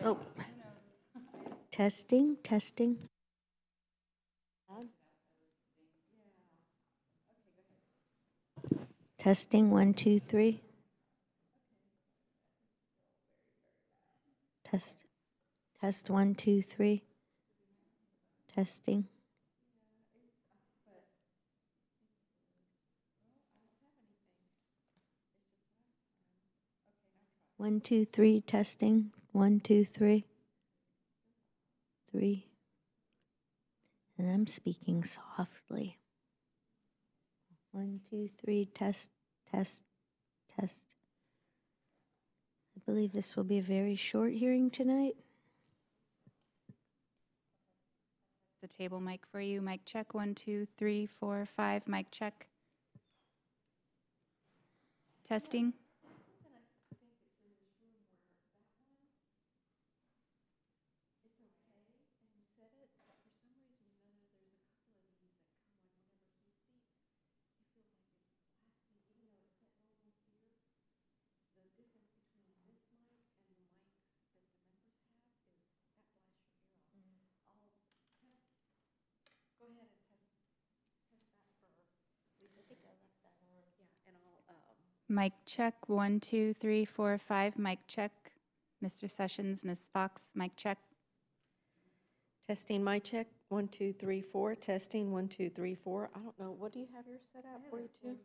Oh, testing, testing. Testing, 1, 2, 3. Test, test, 1, 2, 3. Testing. 1, 2, 3. Testing, 1, 2, 3. 3. And I'm speaking softly. 1, 2, 3. Test, test, test. I believe this will be a very short hearing tonight. The table mic for you. Mic check. 1, 2, 3, 4, 5. Mic check. Testing. Mic check. 1, 2, 3, 4, 5. Mic check. Mr. Sessions, Ms. Fox. Mic check. Testing my check, 1, 2, 3, 4. Testing, 1, 2, 3, 4. I don't know, what do you have yours set at, 42? Okay.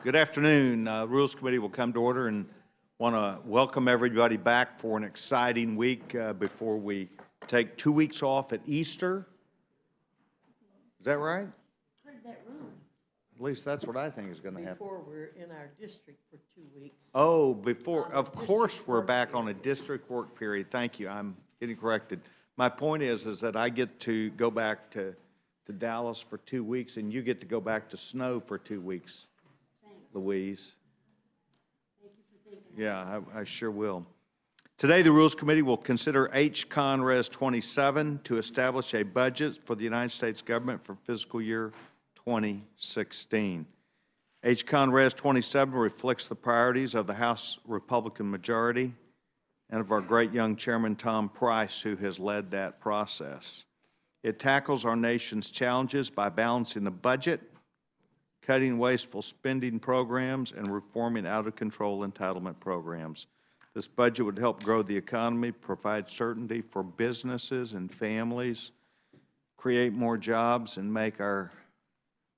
Good afternoon. Rules Committee will come to order and want to welcome everybody back for an exciting week before we take 2 weeks off at Easter. Is that right? Heard that wrong. At least that's what I think is going to happen. Before we're in our district for 2 weeks. Oh, before, On a of course, district we're work back on a district work period. Thank you. I'm getting corrected. My point is that I get to go back to Dallas for 2 weeks, and you get to go back to Snow for 2 weeks, Louise. Thank you for thinking. Yeah, I sure will. Today, the Rules Committee will consider H-Con Res 27 to establish a budget for the United States government for fiscal year 2016. H-Con Res 27 reflects the priorities of the House Republican majority and of our great young Chairman Tom Price, who has led that process. It tackles our nation's challenges by balancing the budget, cutting wasteful spending programs, and reforming out-of-control entitlement programs. This budget would help grow the economy, provide certainty for businesses and families, create more jobs, and make our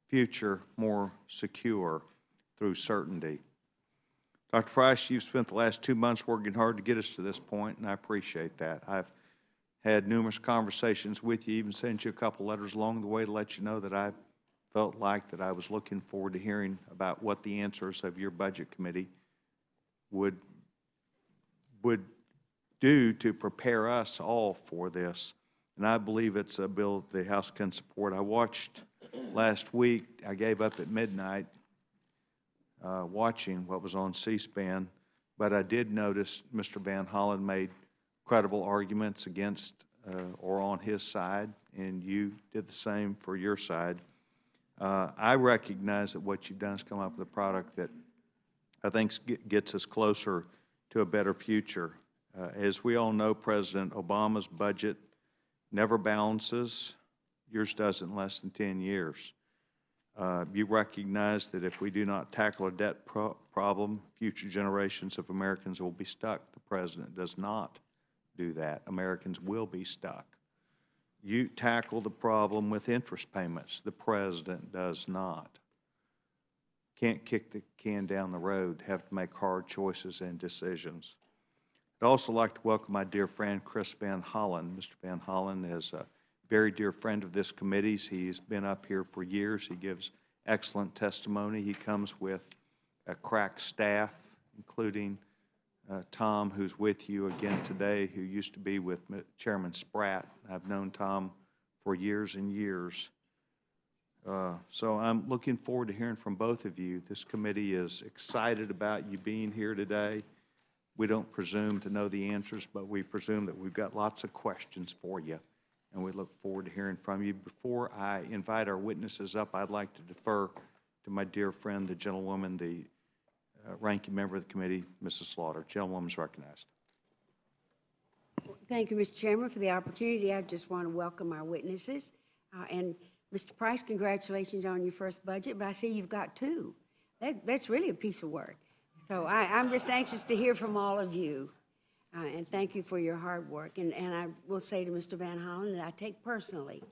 future more secure through certainty. Dr. Price, you've spent the last 2 months working hard to get us to this point, and I appreciate that. I've had numerous conversations with you, even sent you a couple letters along the way to let you know that I felt like that I was looking forward to hearing about what the answers of your budget committee would do to prepare us all for this. And I believe it's a bill the House can support. I watched last week, I gave up at midnight watching what was on C-SPAN, but I did notice Mr. Van Hollen made credible arguments against or on his side, and you did the same for your side. I recognize that what you've done is come up with a product that I think gets us closer to a better future. As we all know, President Obama's budget never balances. Yours does in less than 10 years. You recognize that if we do not tackle a debt problem, future generations of Americans will be stuck. The President does not do that. Americans will be stuck. You tackle the problem with interest payments. The President does not. Can't kick the can down the road, have to make hard choices and decisions. I'd also like to welcome my dear friend, Chris Van Hollen. Mr. Van Hollen is a very dear friend of this committee's. He's been up here for years. He gives excellent testimony. He comes with a crack staff, including Tom, who's with you again today, who used to be with Chairman Spratt. I've known Tom for years and years. So I'm looking forward to hearing from both of you. This committee is excited about you being here today. We don't presume to know the answers, but we presume that we've got lots of questions for you, and we look forward to hearing from you. Before I invite our witnesses up, I'd like to defer to my dear friend, the gentlewoman, the ranking member of the committee, Mrs. Slaughter. Gentlewoman's recognized. Thank you, Mr. Chairman, for the opportunity. I just want to welcome our witnesses. And Mr. Price, congratulations on your first budget, but I see you've got two. That's really a piece of work. So I'm just anxious to hear from all of you. And thank you for your hard work. And I will say to Mr. Van Hollen that I take personally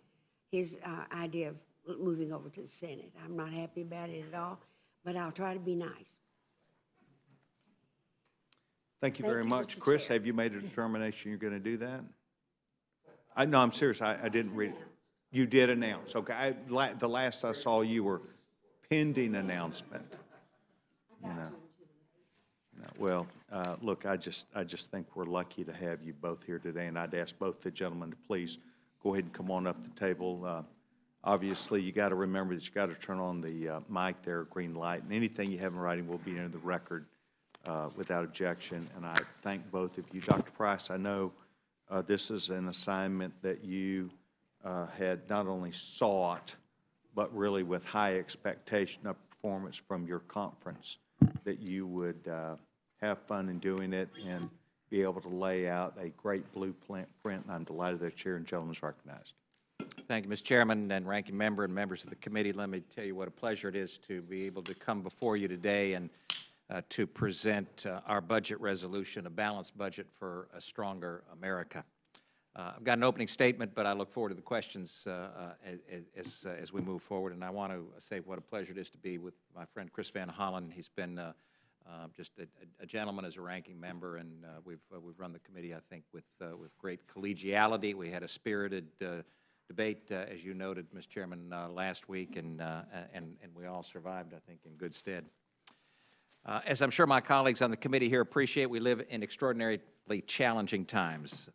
his idea of moving over to the Senate. I'm not happy about it at all, but I'll try to be nice. Thank you very much. Chris, have you made a determination you're going to do that? No, I'm serious. I didn't read it. You did announce. Okay. The last I saw you were pending announcement. You know. Well, look, I just think we're lucky to have you both here today, and I'd ask both the gentlemen to please go ahead and come on up the table. Obviously, you got to remember that you got to turn on the mic there, green light, and anything you have in writing will be in the record without objection. And I thank both of you. Dr. Price, I know this is an assignment that you had not only sought, but really with high expectation of performance from your conference, that you would have fun in doing it and be able to lay out a great blueprint. And I'm delighted that Chair and gentlemen is recognized. Thank you, Mr. Chairman and Ranking Member and members of the committee. Let me tell you what a pleasure it is to be able to come before you today and to present our budget resolution, a balanced budget for a stronger America. I've got an opening statement, but I look forward to the questions as we move forward. And I want to say what a pleasure it is to be with my friend Chris Van Hollen. He's been just a gentleman as a ranking member, and we've run the committee, I think, with great collegiality. We had a spirited debate, as you noted, Mr. Chairman, last week, and we all survived, I think, in good stead. As I'm sure my colleagues on the committee here appreciate, we live in extraordinarily challenging times.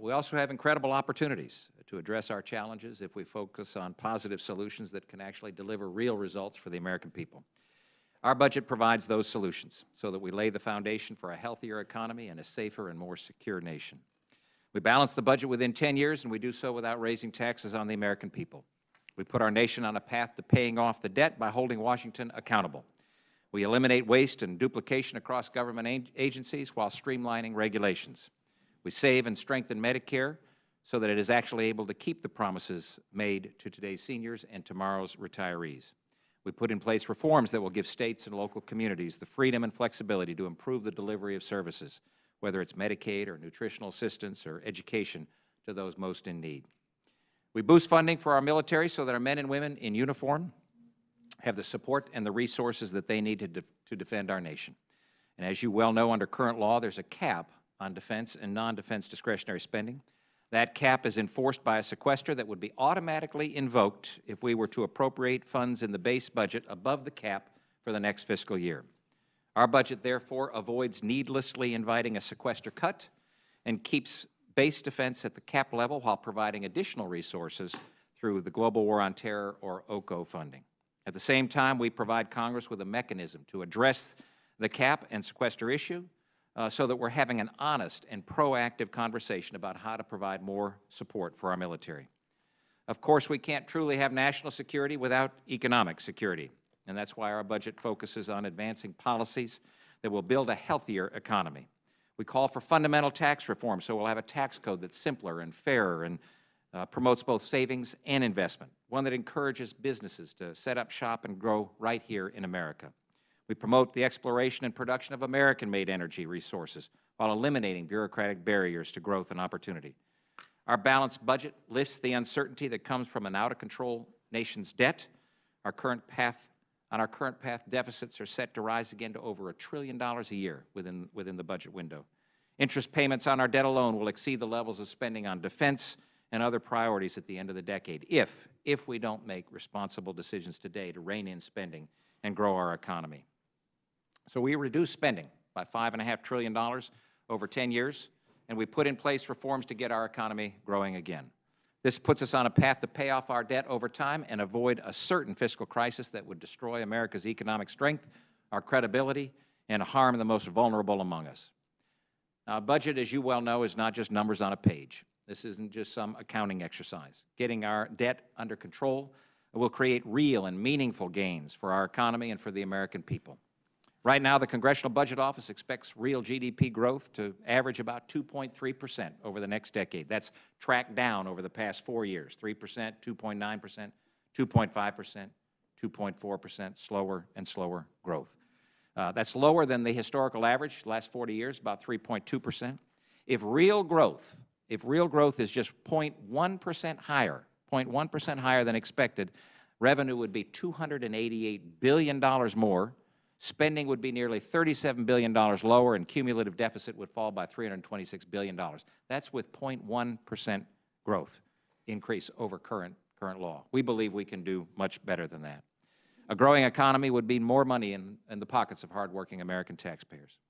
We also have incredible opportunities to address our challenges if we focus on positive solutions that can actually deliver real results for the American people. Our budget provides those solutions so that we lay the foundation for a healthier economy and a safer and more secure nation. We balance the budget within 10 years, and we do so without raising taxes on the American people. We put our nation on a path to paying off the debt by holding Washington accountable. We eliminate waste and duplication across government agencies while streamlining regulations. We save and strengthen Medicare so that it is actually able to keep the promises made to today's seniors and tomorrow's retirees. We put in place reforms that will give states and local communities the freedom and flexibility to improve the delivery of services, whether it's Medicaid or nutritional assistance or education to those most in need. We boost funding for our military so that our men and women in uniform have the support and the resources that they need to defend our nation. And as you well know, under current law, there's a cap on defense and non-defense discretionary spending. That cap is enforced by a sequester that would be automatically invoked if we were to appropriate funds in the base budget above the cap for the next fiscal year. Our budget, therefore, avoids needlessly inviting a sequester cut and keeps base defense at the cap level while providing additional resources through the Global War on Terror, or OCO, funding. At the same time, we provide Congress with a mechanism to address the cap and sequester issue so that we're having an honest and proactive conversation about how to provide more support for our military. Of course, we can't truly have national security without economic security, and that's why our budget focuses on advancing policies that will build a healthier economy. We call for fundamental tax reform, so we'll have a tax code that's simpler and fairer and promotes both savings and investment, one that encourages businesses to set up shop and grow right here in America. We promote the exploration and production of American-made energy resources while eliminating bureaucratic barriers to growth and opportunity. Our balanced budget lifts the uncertainty that comes from an out-of-control nation's debt. On our current path, deficits are set to rise again to over $1 trillion a year within the budget window. Interest payments on our debt alone will exceed the levels of spending on defense and other priorities at the end of the decade if we don't make responsible decisions today to rein in spending and grow our economy. So we reduce spending by $5.5 trillion over 10 years, and we put in place reforms to get our economy growing again. This puts us on a path to pay off our debt over time and avoid a certain fiscal crisis that would destroy America's economic strength, our credibility, and harm the most vulnerable among us. Now, a budget, as you well know, is not just numbers on a page. This isn't just some accounting exercise. Getting our debt under control will create real and meaningful gains for our economy and for the American people. Right now, the Congressional Budget Office expects real GDP growth to average about 2.3% over the next decade. That's tracked down over the past 4 years, 3%, 2.9%, 2.5%, 2.4%, slower and slower growth. That's lower than the historical average, the last 40 years, about 3.2%. If real growth is just 0.1% higher, 0.1% higher than expected, revenue would be $288 billion more, spending would be nearly $37 billion lower, and cumulative deficit would fall by $326 billion. That's with 0.1% growth increase over current law. We believe we can do much better than that. A growing economy would mean more money in the pockets of hardworking American taxpayers.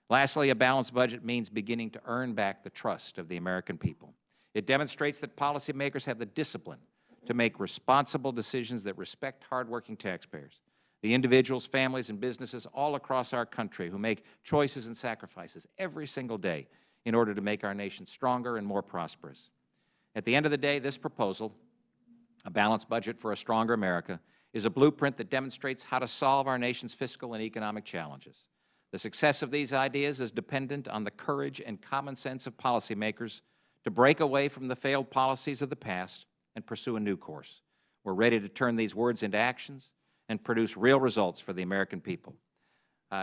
Lastly, a balanced budget means beginning to earn back the trust of the American people. It demonstrates that policymakers have the discipline to make responsible decisions that respect hardworking taxpayers, the individuals, families, and businesses all across our country who make choices and sacrifices every single day in order to make our nation stronger and more prosperous. At the end of the day, this proposal, a balanced budget for a stronger America, is a blueprint that demonstrates how to solve our nation's fiscal and economic challenges. The success of these ideas is dependent on the courage and common sense of policymakers to break away from the failed policies of the past and pursue a new course. We're ready to turn these words into actions and produce real results for the American people.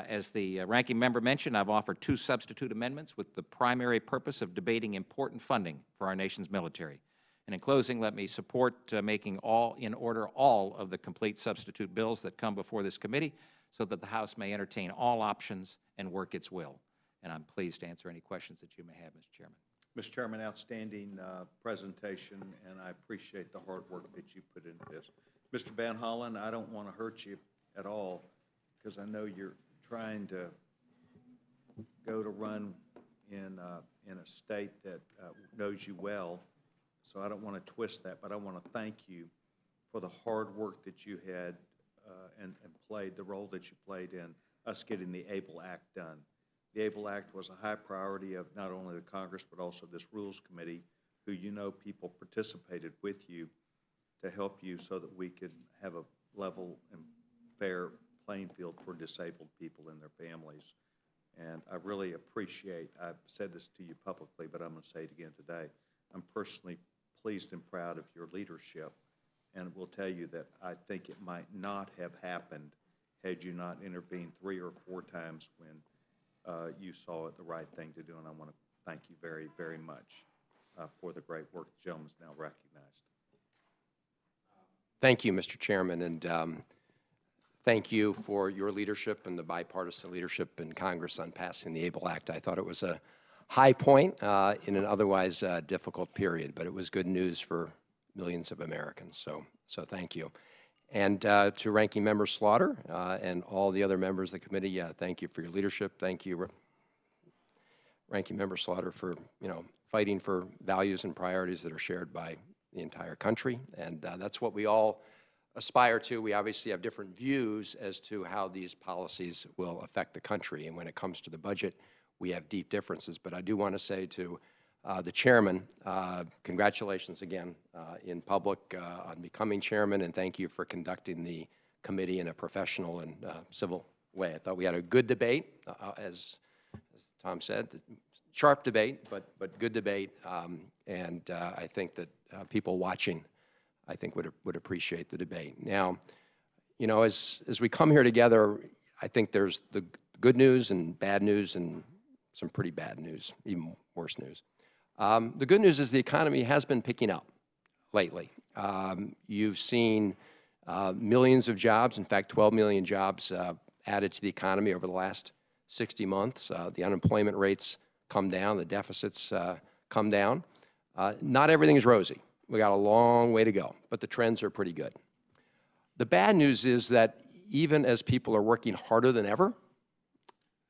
As the ranking member mentioned, I've offered 2 substitute amendments with the primary purpose of debating important funding for our nation's military. And in closing, let me support making in order all of the complete substitute bills that come before this committee so that the House may entertain all options and work its will. And I'm pleased to answer any questions that you may have, Mr. Chairman. Mr. Chairman, outstanding presentation, and I appreciate the hard work that you put into this. Mr. Van Hollen, I don't want to hurt you at all because I know you're trying to go to run in a state that knows you well, so I don't want to twist that, but I want to thank you for the hard work that you had and played, the role that you played in us getting the ABLE Act done. The ABLE Act was a high priority of not only the Congress, but also this Rules Committee, who people participated with you to help you so that we could have a level and fair playing field for disabled people and their families. And I really appreciate, I've said this to you publicly, but I'm going to say it again today, I'm personally pleased and proud of your leadership, and will tell you that I think it might not have happened had you not intervened 3 or 4 times when you saw it the right thing to do, and I want to thank you very, very much for the great work the gentleman's now recognized. Thank you, Mr. Chairman, and thank you for your leadership and the bipartisan leadership in Congress on passing the ABLE Act. I thought it was a high point in an otherwise difficult period, but it was good news for millions of Americans, so thank you. And to Ranking Member Slaughter and all the other members of the committee, thank you for your leadership. Thank you, Ranking Member Slaughter, for fighting for values and priorities that are shared by the entire country, and that's what we all aspire to. We obviously have different views as to how these policies will affect the country, and when it comes to the budget, we have deep differences. But I do want to say to the chairman, congratulations again in public on becoming chairman, and thank you for conducting the committee in a professional and civil way. I thought we had a good debate, as Tom said, sharp debate, but good debate, and I think that people watching, I think, would appreciate the debate. Now, as we come here together, I think there's the good news and bad news and some pretty bad news, even worse news. The good news is the economy has been picking up lately. You've seen millions of jobs, in fact, 12 million jobs added to the economy over the last 60 months. The unemployment rates come down, the deficits come down. Not everything is rosy. We got a long way to go, but the trends are pretty good. The bad news is that even as people are working harder than ever,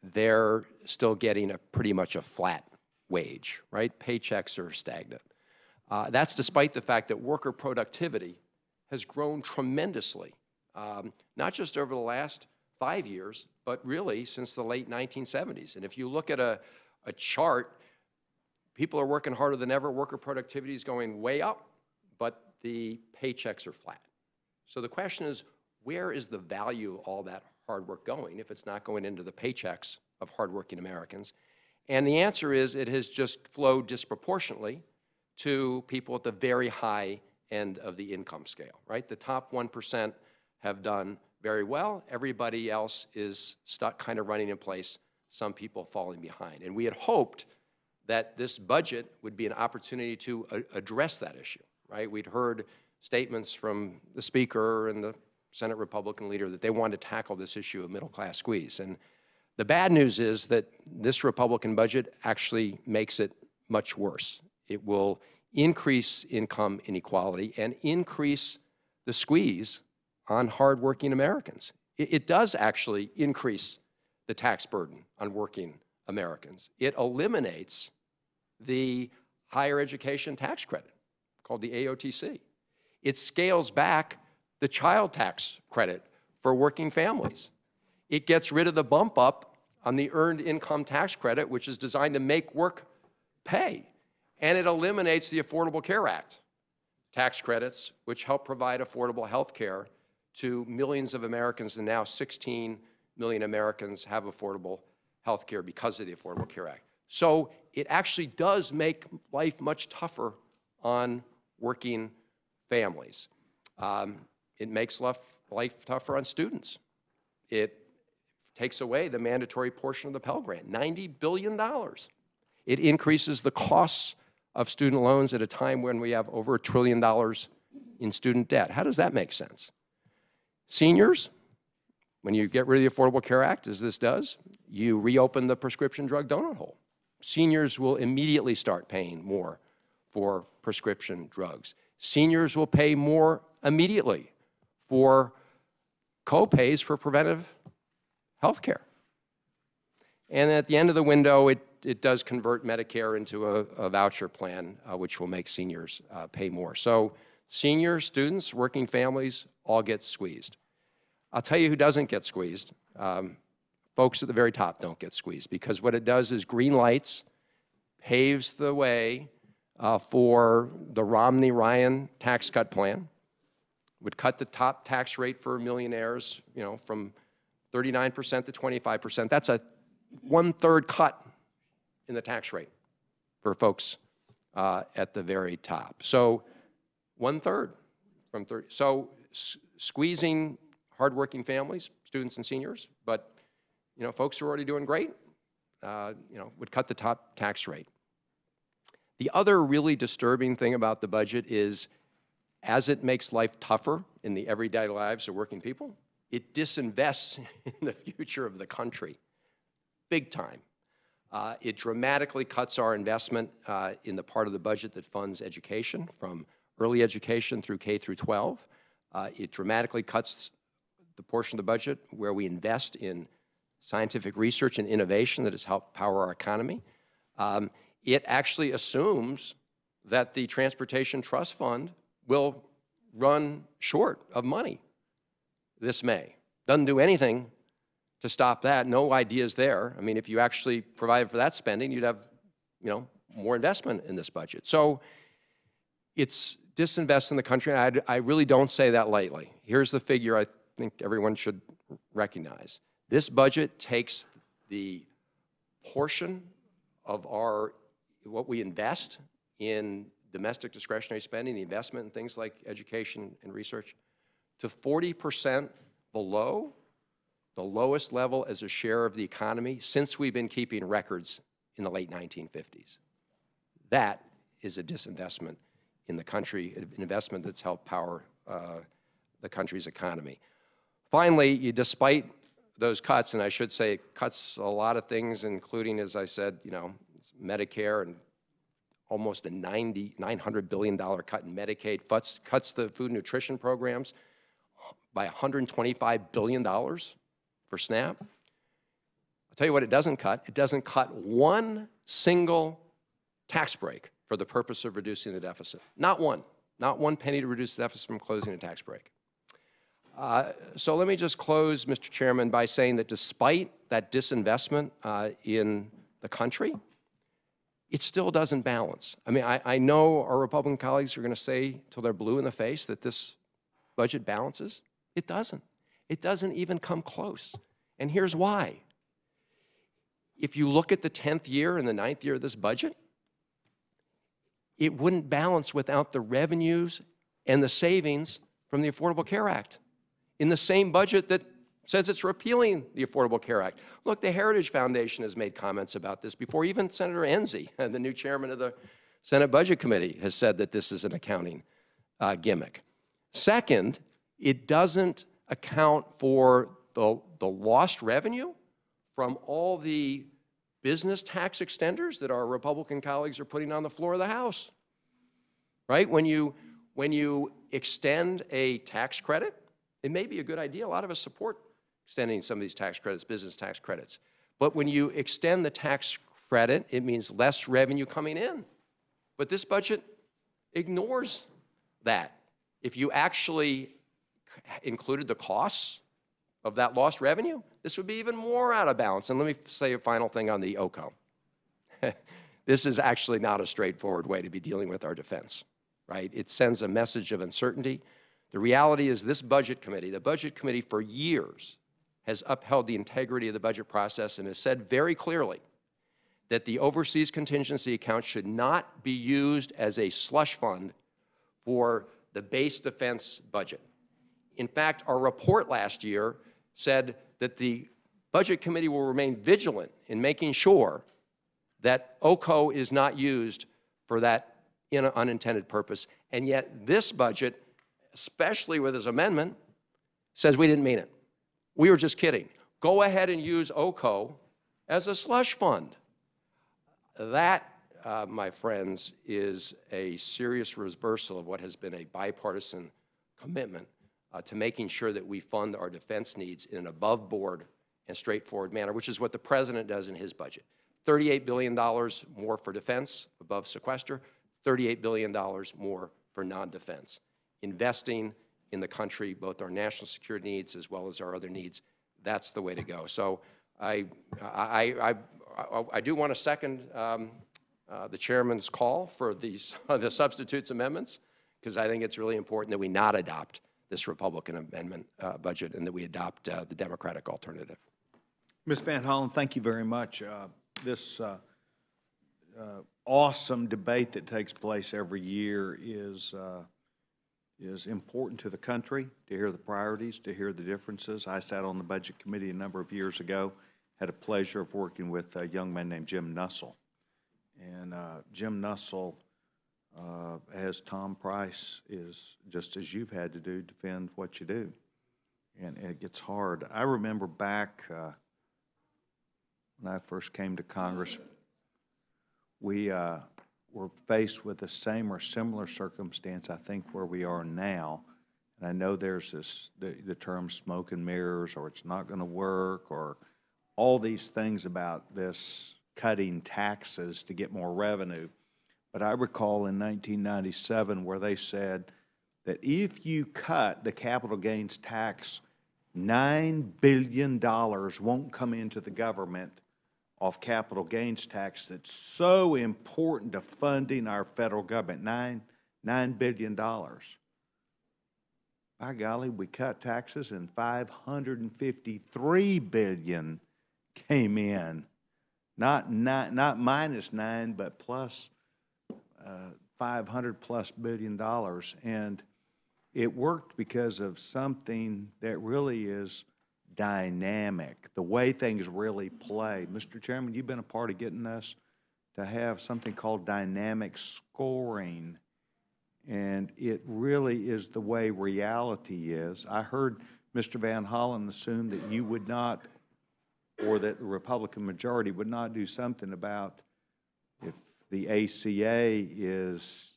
they're still getting pretty much a flat wage, right? Paychecks are stagnant. That's despite the fact that worker productivity has grown tremendously, not just over the last 5 years, but really since the late 1970s. And if you look at a chart, people are working harder than ever, worker productivity is going way up, but the paychecks are flat. So the question is, where is the value of all that hard work going if it's not going into the paychecks of hardworking Americans? And the answer is it has just flowed disproportionately to people at the very high end of the income scale, right? The top 1% have done very well. Everybody else is stuck kind of running in place, some people falling behind. And we had hoped that this budget would be an opportunity to address that issue, right? We'd heard statements from the Speaker and the Senate Republican leader that they wanted to tackle this issue of middle-class squeeze. And the bad news is that this Republican budget actually makes it much worse. It will increase income inequality and increase the squeeze on hardworking Americans. It does actually increase the tax burden on working Americans. It eliminates the higher education tax credit, called the AOTC. It scales back the child tax credit for working families. It gets rid of the bump up on the earned income tax credit, which is designed to make work pay. And it eliminates the Affordable Care Act tax credits, which help provide affordable health care to millions of Americans, and now 16 million Americans have affordable health care because of the Affordable Care Act. So it actually does make life much tougher on working families. It makes life tougher on students. takes away the mandatory portion of the Pell Grant, $90 billion. It increases the costs of student loans at a time when we have over $1 trillion in student debt. How does that make sense? Seniors, when you get rid of the Affordable Care Act, as this does, you reopen the prescription drug donut hole. Seniors will immediately start paying more for prescription drugs. Seniors will pay more immediately for co-pays for preventive health care. And at the end of the window, it does convert Medicare into a voucher plan, which will make seniors pay more. So seniors, students, working families all get squeezed. I'll tell you who doesn't get squeezed. Folks at the very top don't get squeezed, because what it does is green lights, paves the way for the Romney-Ryan tax cut plan, would cut the top tax rate for millionaires, from 39% to 25%. That's a 1/3 cut in the tax rate for folks at the very top. So 1/3 from 30. So squeezing hardworking families, students and seniors, but folks who are already doing great, would cut the top tax rate. The other really disturbing thing about the budget is, as it makes life tougher in the everyday lives of working people, it disinvests in the future of the country, big time. It dramatically cuts our investment in the part of the budget that funds education, from early education through K through 12. It dramatically cuts the portion of the budget where we invest in scientific research and innovation that has helped power our economy. It actually assumes that the Transportation Trust Fund will run short of money this May. Doesn't do anything to stop that. No ideas there. I mean, if you actually provided for that spending, you'd have, more investment in this budget. So it's disinvest in the country. I really don't say that lightly. Here's the figure I think everyone should recognize. This budget takes the portion of what we invest in domestic discretionary spending, the investment in things like education and research, to 40% below the lowest level as a share of the economy since we've been keeping records in the late 1950s. That is a disinvestment in the country, an investment that's helped power the country's economy. Finally, despite those cuts, and I should say it cuts a lot of things, including, as I said, Medicare, and almost a $900 billion cut in Medicaid, cuts the food and nutrition programs by $125 billion for SNAP. I'll tell you what it doesn't cut. It doesn't cut one single tax break for the purpose of reducing the deficit. Not one penny to reduce the deficit from closing a tax break. So let me just close, Mr. Chairman, by saying that despite that disinvestment in the country, it still doesn't balance. I mean, I know our Republican colleagues are going to say till they're blue in the face that this budget balances. It doesn't. It doesn't even come close. And here's why. If you look at the 10th year and the 9th year of this budget, it wouldn't balance without the revenues and the savings from the Affordable Care Act in the same budget that says it's repealing the Affordable Care Act. Look, the Heritage Foundation has made comments about this before. Even Senator Enzi, the new chairman of the Senate Budget Committee, has said that this is an accounting gimmick. Second, it doesn't account for the lost revenue from all the business tax extenders that our Republican colleagues are putting on the floor of the House, right? When you extend a tax credit, it may be a good idea. A lot of us support extending some of these tax credits, business tax credits. But when you extend the tax credit, it means less revenue coming in. But this budget ignores that. If you actually included the costs of that lost revenue, this would be even more out of balance. And let me say a final thing on the OCO. This is actually not a straightforward way to be dealing with our defense, right? It sends a message of uncertainty. The reality is this budget committee, the budget committee for years has upheld the integrity of the budget process and has said very clearly that the overseas contingency account should not be used as a slush fund for the base defense budget. In fact, our report last year said that the Budget Committee will remain vigilant in making sure that OCO is not used for that unintended purpose. And yet this budget, especially with his amendment, says we didn't mean it. We were just kidding. Go ahead and use OCO as a slush fund. That, my friends, is a serious reversal of what has been a bipartisan commitment to making sure that we fund our defense needs in an above-board and straightforward manner, which is what the President does in his budget. $38 billion more for defense, above sequester, $38 billion more for non-defense. Investing in the country, both our national security needs as well as our other needs, that's the way to go. So I do want to second the chairman's call for these the substitutes amendments, because I think it's really important that we not adopt this Republican amendment budget and that we adopt the Democratic alternative. Ms. Van Hollen, thank you very much. This awesome debate that takes place every year is important to the country, to hear the priorities, to hear the differences. I sat on the Budget Committee a number of years ago, had a pleasure of working with a young man named Jim Nussel. And Jim Nussel, as Tom Price, is just as you've had to do, defend what you do. And it gets hard. I remember back when I first came to Congress, we were faced with the same or similar circumstance, I think, where we are now. And I know there's this, the term smoke and mirrors, or it's not going to work, or all these things about this cutting taxes to get more revenue. But I recall in 1997 where they said that if you cut the capital gains tax, $9 billion won't come into the government off capital gains tax that's so important to funding our federal government, $9 billion. By golly, we cut taxes and $553 billion came in. Not minus 9, but plus $500+ billion. And it worked because of something that really is dynamic, the way things really play. Mr. Chairman, you've been a part of getting us to have something called dynamic scoring, and it really is the way reality is. I heard Mr. Van Hollen assume that you would not, or that the Republican majority would not do something about if the ACA is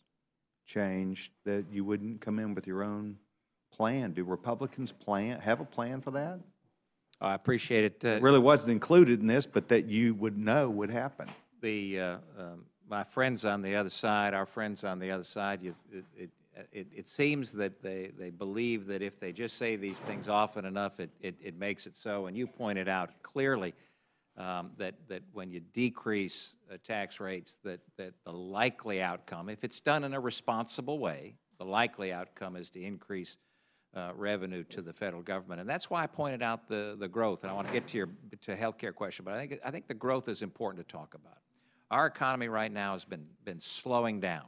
changed, that you wouldn't come in with your own plan. Do Republicans have a plan for that? I appreciate it. It really wasn't included in this, but that you would know would happen. My friends on the other side, our friends on the other side, it seems that they believe that if they just say these things often enough, it makes it so. And you pointed out clearly that when you decrease tax rates, that the likely outcome, if it's done in a responsible way, the likely outcome is to increase revenue to the federal government. And that's why I pointed out the growth. And I want to get to your healthcare question, but I think the growth is important to talk about. Our economy right now has been slowing down.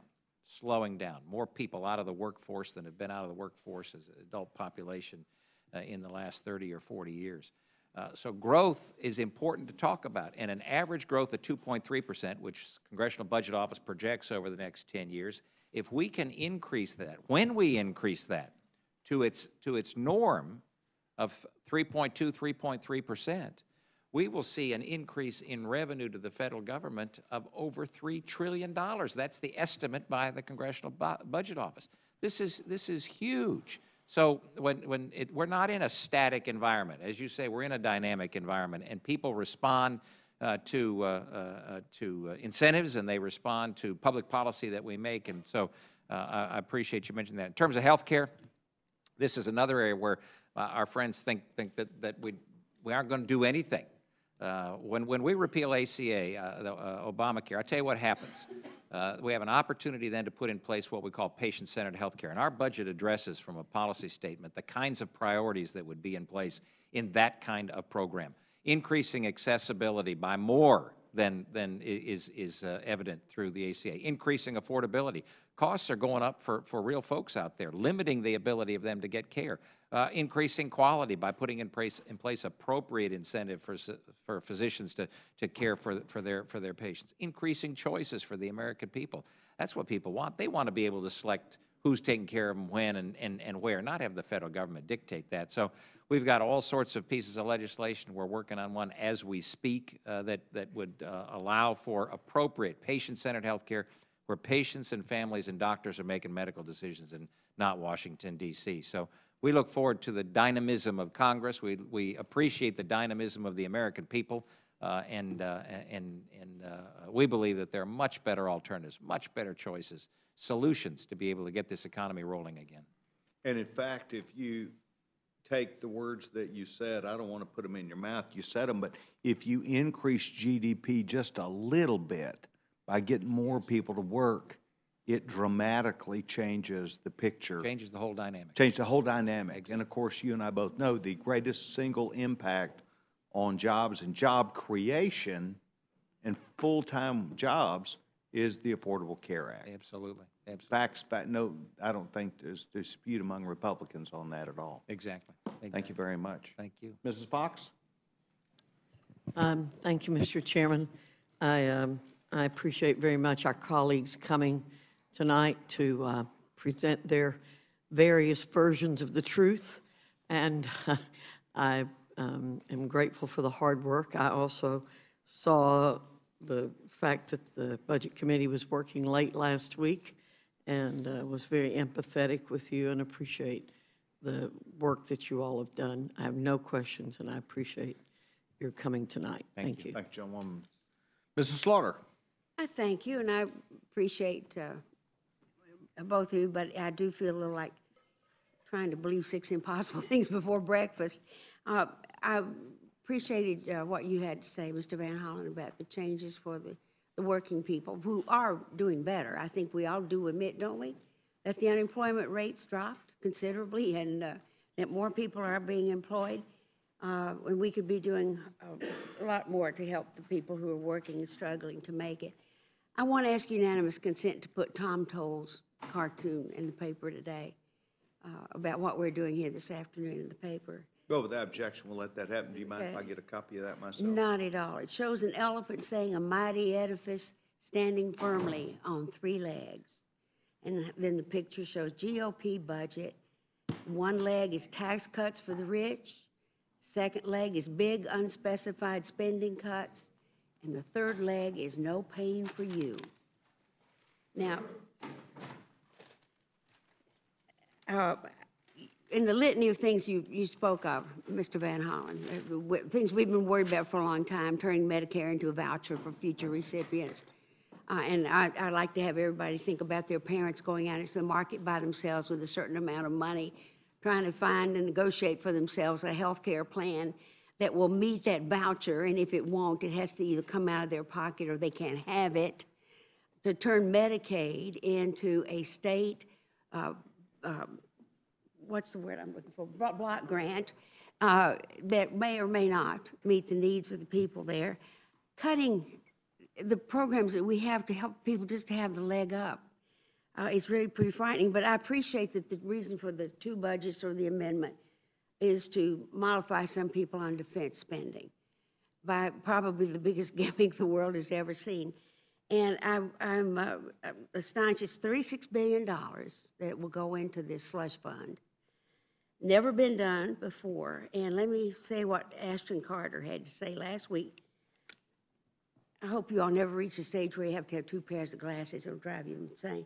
More people out of the workforce than have been out of the workforce as an adult population in the last 30 or 40 years. So growth is important to talk about. And an average growth of 2.3%, which Congressional Budget Office projects over the next 10 years, if we can increase that, when we increase that to its norm of 3.2, 3.3%, we will see an increase in revenue to the federal government of over $3 trillion. That's the estimate by the Congressional Budget Office. This is huge. So we're not in a static environment. As you say, we're in a dynamic environment, and people respond to incentives, and they respond to public policy that we make. And so I appreciate you mentioning that. In terms of health care, this is another area where our friends think that we aren't going to do anything. When we repeal ACA, Obamacare, I'll tell you what happens. We have an opportunity then to put in place what we call patient-centered health care. And our budget addresses from a policy statement the kinds of priorities that would be in place in that kind of program. Increasing accessibility by more than is evident through the ACA. Increasing affordability. Costs are going up for real folks out there, limiting the ability of them to get care. Increasing quality by putting in place appropriate incentive for physicians to care for their patients. Increasing choices for the American people. That's what people want. They want to be able to select who's taking care of them when and where, not have the federal government dictate that. So we've got all sorts of pieces of legislation. We're working on one as we speak that would allow for appropriate patient-centered health care where patients and families and doctors are making medical decisions and not Washington, D.C. So we look forward to the dynamism of Congress. We appreciate the dynamism of the American people, and we believe that there are much better alternatives, much better choices, solutions to be able to get this economy rolling again. And in fact, if you take the words that you said, I don't want to put them in your mouth, you said them, but if you increase GDP just a little bit by getting more people to work, it dramatically changes the picture. Changes the whole dynamic. Change the whole dynamic. Exactly. And of course, you and I both know the greatest single impact on jobs and job creation and full-time jobs is the Affordable Care Act. Absolutely. Facts, no, I don't think there's dispute among Republicans on that at all. Exactly. Thank you very much. Thank you. Mrs. Fox? Thank you, Mr. Chairman. I appreciate very much our colleagues coming tonight to present their various versions of the truth, and I am grateful for the hard work. I also saw the fact that the Budget Committee was working late last week and was very empathetic with you and appreciate the work that you all have done. I have no questions, and I appreciate your coming tonight. Thank you. Thank you, John. Mrs. Slaughter? I thank you, and I appreciate both of you, but I do feel a little like trying to believe 6 impossible things before breakfast. I appreciated what you had to say, Mr. Van Hollen, about the changes for the working people who are doing better. I think we all do admit, don't we, that the unemployment rates dropped considerably and that more people are being employed. And we could be doing a lot more to help the people who are working and struggling to make it. I want to ask unanimous consent to put Tom Toll's cartoon in the paper today about what we're doing here this afternoon in the paper. Well, without objection, we'll let that happen. Do you mind if I get a copy of that myself? Not at all. It shows an elephant saying a mighty edifice standing firmly on 3 legs. And then the picture shows GOP budget. 1 leg is tax cuts for the rich. 2nd leg is big unspecified spending cuts. And the 3rd leg is no pain for you. Now, in the litany of things you spoke of, Mr. Van Hollen, things we've been worried about for a long time, turning Medicare into a voucher for future recipients. And I'd like to have everybody think about their parents going out into the market by themselves with a certain amount of money, trying to find and negotiate for themselves a health care plan that will meet that voucher, and if it won't, it has to either come out of their pocket or they can't have it, to turn Medicaid into a state what's the word I'm looking for, block grant that may or may not meet the needs of the people there, cutting the programs that we have to help people just to have the leg up. It's really pretty frightening, but I appreciate that the reason for the 2 budgets or the amendment is to modify some people on defense spending by probably the biggest gimmick the world has ever seen. And I'm astonished. It's $36 billion that will go into this slush fund. Never been done before. And let me say what Ashton Carter had to say last week. I hope you all never reach a stage where you have to have 2 pairs of glasses. It'll drive you insane.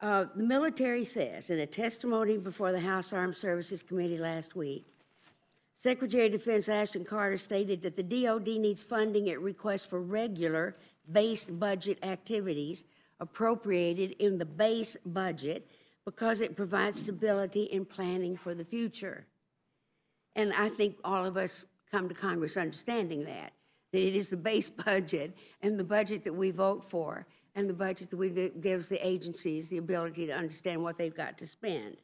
The military says in a testimony before the House Armed Services Committee last week, Secretary of Defense Ashton Carter stated that the DOD needs funding at request for regular base budget activities appropriated in the base budget because it provides stability in planning for the future. And I think all of us come to Congress understanding that it is the base budget and the budget that we vote for and the budget that gives the agencies the ability to understand what they've got to spend.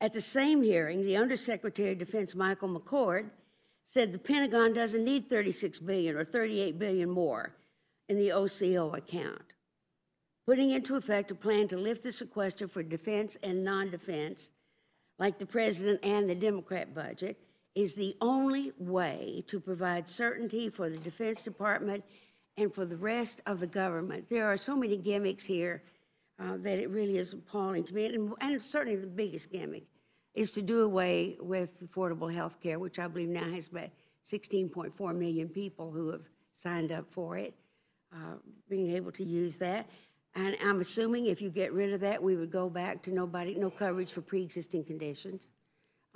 At the same hearing, the Undersecretary of Defense, Michael McCord, said the Pentagon doesn't need $36 billion or $38 billion more in the OCO account. Putting into effect a plan to lift the sequester for defense and non-defense, like the president and the Democrat budget, is the only way to provide certainty for the Defense Department and for the rest of the government. There are so many gimmicks here that it really is appalling to me. And certainly the biggest gimmick is to do away with affordable health care, which I believe now has about 16.4 million people who have signed up for it, being able to use that. And I'm assuming if you get rid of that, we would go back to no coverage for pre-existing conditions.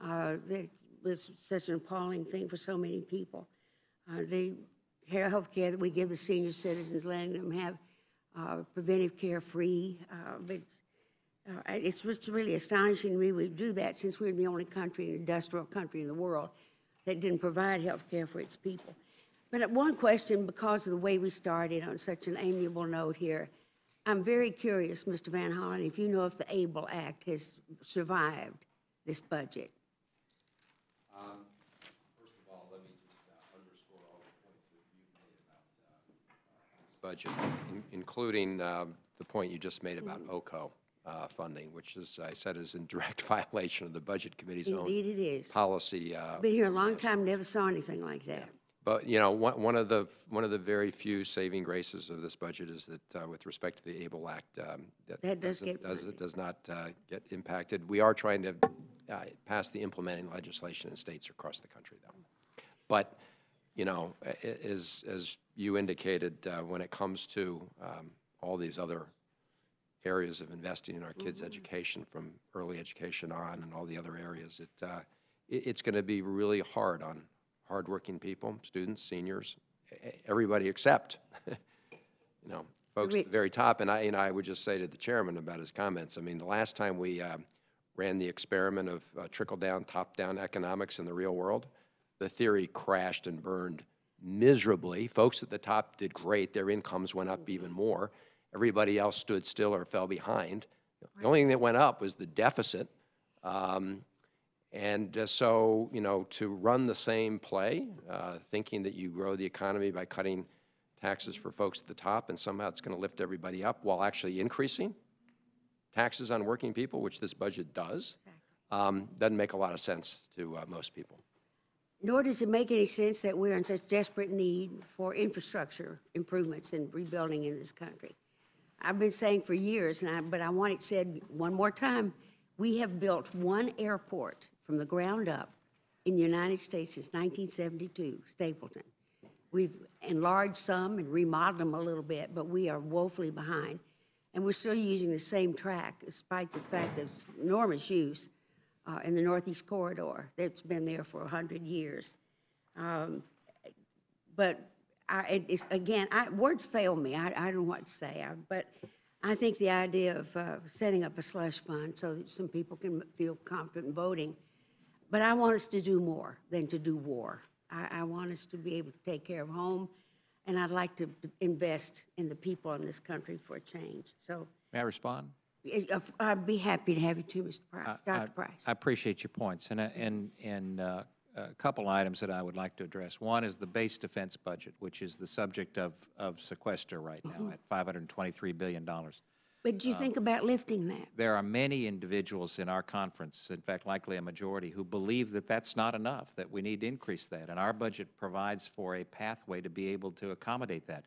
That was such an appalling thing for so many people. The health care that we give the senior citizens, letting them have preventive care free. But it's just really astonishing we would do that, since we're the only country, an industrial country in the world, that didn't provide health care for its people. But one question, because of the way we started on such an amiable note here, I'm very curious, Mr. Van Hollen, if you know if the ABLE Act has survived this budget. First of all, let me just underscore all the points that you've made about this budget, including the point you just made about OCO funding, which, as I said, is in direct violation of the Budget Committee's own Indeed it is. policy. Been here a long time, never saw anything like that. But, you know, one of the very few saving graces of this budget is that with respect to the ABLE Act, That does not get impacted. We are trying to pass the implementing legislation in states across the country, though. But, you know, as you indicated, when it comes to all these other areas of investing in our kids' education, from early education on and all the other areas, it's going to be really hard on hardworking people, students, seniors, everybody except, you know, folks at the very top. And I would just say to the chairman about his comments, I mean, the last time we ran the experiment of trickle-down, top-down economics in the real world, the theory crashed and burned miserably. Folks at the top did great. Their incomes went up even more. Everybody else stood still or fell behind. The only thing that went up was the deficit. So, you know, to run the same play, thinking that you grow the economy by cutting taxes for folks at the top and somehow it's going to lift everybody up while actually increasing taxes on working people, which this budget does, doesn't make a lot of sense to most people. Nor does it make any sense that we're in such desperate need for infrastructure improvements and rebuilding in this country. I've been saying for years, but I want it said one more time, we have built one airport from the ground up in the United States since 1972, Stapleton. We've enlarged some and remodeled them a little bit, but we are woefully behind. And we're still using the same track, despite the fact that it's enormous use in the Northeast Corridor that's been there for 100 years. But words fail me. I don't know what to say. But I think the idea of setting up a slush fund so that some people can feel confident voting. But I want us to do more than to do war. I want us to be able to take care of home, and I'd like to invest in the people in this country for a change. So, May I respond? I'd be happy to have you too, Mr. Price, Dr. Price. I appreciate your points, and a couple items that I would like to address. One is the base defense budget, which is the subject of sequester right now at $523 billion. But do you think about lifting that? There are many individuals in our conference, in fact, likely a majority, who believe that that's not enough, that we need to increase that. And our budget provides for a pathway to be able to accommodate that.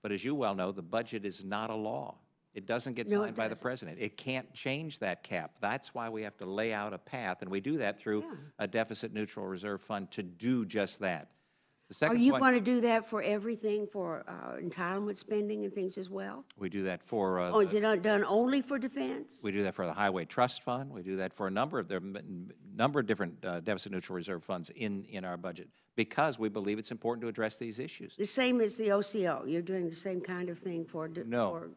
But as you well know, the budget is not a law. It doesn't get signed by the president. It can't change that cap. That's why we have to lay out a path, and we do that through a deficit-neutral reserve fund to do just that. The second Are you point, going to do that for everything, for entitlement spending and things as well? we do that for Is it done only for defense? we do that for the Highway Trust Fund. We do that for a number of different deficit-neutral reserve funds in our budget because we believe it's important to address these issues. The same as the OCO. You're doing the same kind of thing for No.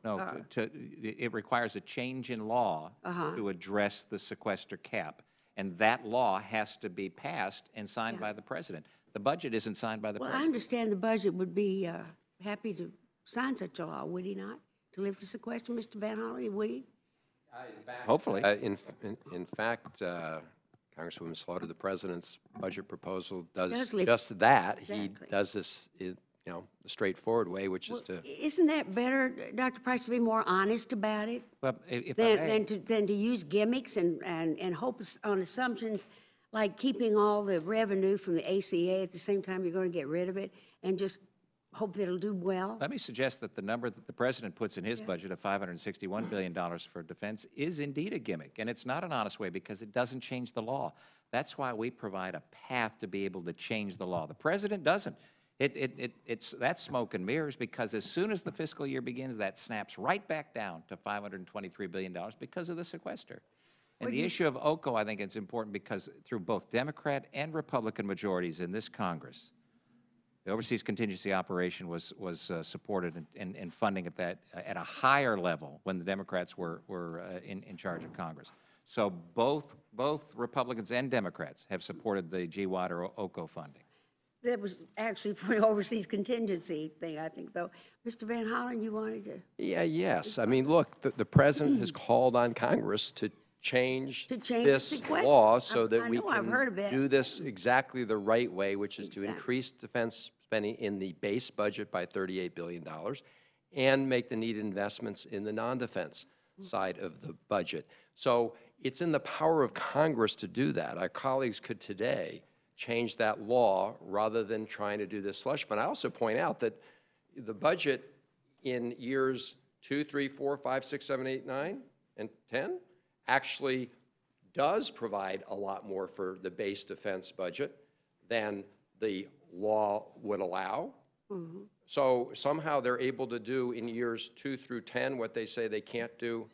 It requires a change in law to address the sequester cap, and that law has to be passed and signed by the president. The budget isn't signed by the Well, I president. understand the budget would be happy to sign such a law, would he not? To lift the sequester, Mr. Van Hollen, would he? Hopefully. In fact, Congresswoman Slaughter, the president's budget proposal does lift- just that. Exactly. He does this the straightforward way, which is to. Isn't that better, Dr. Price, to be more honest about it? Well, if I may, Than to use gimmicks and hope on assumptions, like keeping all the revenue from the ACA at the same time you're going to get rid of it, and just hope that it'll do well? let me suggest that the number that the president puts in his budget of $561 billion for defense is indeed a gimmick, and it's not an honest way because it doesn't change the law. That's why we provide a path to be able to change the law. The president doesn't. That's smoke and mirrors, because as soon as the fiscal year begins, that snaps right back down to $523 billion because of the sequester. And the issue of OCO, I think it's important because through both Democrat and Republican majorities in this Congress, the Overseas Contingency Operation was supported and funding at a higher level when the Democrats were in charge of Congress. So both Republicans and Democrats have supported the GWAT or OCO funding. That was actually for the overseas contingency thing, I think, though. Mr. Van Hollen, you wanted to? Yeah, yes. I mean, look, the president has called on Congress to change the this sequester. law so that I we know, I've heard of can it. do this exactly the right way, which is to Exactly. increase defense spending in the base budget by $38 billion and make the needed investments in the non-defense side of the budget. So it's in the power of Congress to do that. Our colleagues could today change that law rather than trying to do this slush fund. I also point out that the budget in years 2, 3, 4, 5, 6, 7, 8, 9, and 10 actually does provide a lot more for the base defense budget than the law would allow. So somehow they're able to do in years 2 through 10 what they say they can't do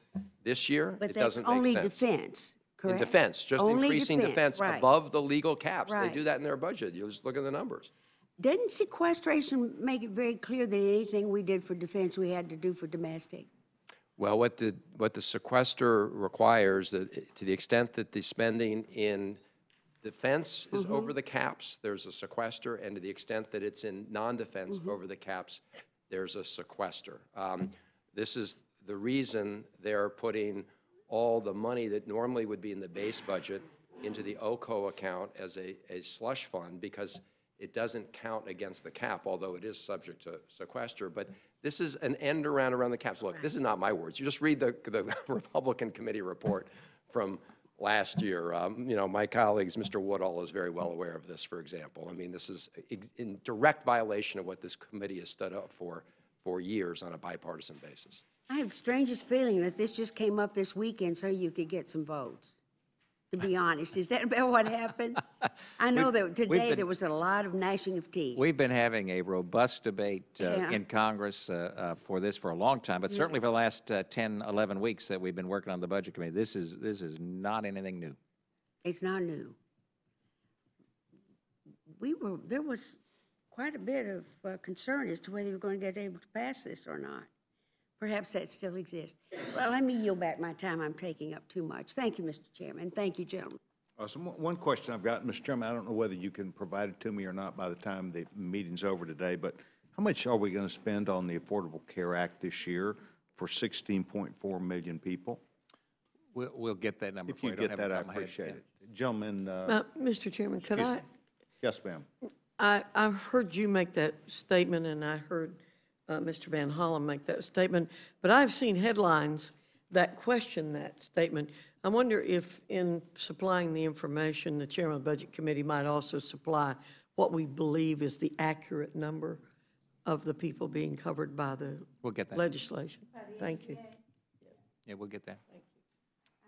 this year. But it that's doesn't make only sense. defense, In correct? defense, just Only increasing defense right. above the legal caps. They Right. do that in their budget. You just look at the numbers. Didn't sequestration make it very clear that anything we did for defense, we had to do for domestic? Well, what the sequester requires, that to the extent that the spending in defense is over the caps, there's a sequester, and to the extent that it's in non-defense over the caps, there's a sequester. This is the reason they're putting all the money that normally would be in the base budget into the OCO account as a slush fund, because it doesn't count against the cap, although it is subject to sequester. But this is an end around the caps. Look, this is not my words. You just read the Republican committee report from last year. My colleagues, Mr. Woodall, is very well aware of this, for example. I mean, this is in direct violation of what this committee has stood up for years on a bipartisan basis. I have the strangest feeling that this just came up this weekend so you could get some votes, to be honest. Is that about what happened? I know that today there was a lot of gnashing of teeth. We've been having a robust debate in Congress for this for a long time, but certainly for the last 10, 11 weeks that we've been working on the Budget Committee. This is not anything new. It's not new. There was quite a bit of concern as to whether we were going to get able to pass this or not. Perhaps that still exists. Well, let me yield back my time. I'm taking up too much. Thank you, Mr. Chairman. Thank you, gentlemen. So one question I've got, Mr. Chairman, I don't know whether you can provide it to me or not by the time the meeting's over today, but how much are we going to spend on the Affordable Care Act this year for 16.4 million people? We'll get that number If for you you. I don't get have that, it I off my head. appreciate it. Gentlemen, Mr. Chairman, could excuse me. Yes, ma'am. I heard you make that statement, and I heard Mr. Van Hollen make that statement, but I've seen headlines that question that statement. I wonder if in supplying the information, the chairman of the Budget Committee might also supply what we believe is the accurate number of the people being covered by the We'll get that. legislation. Thank you. Yeah, we'll get that.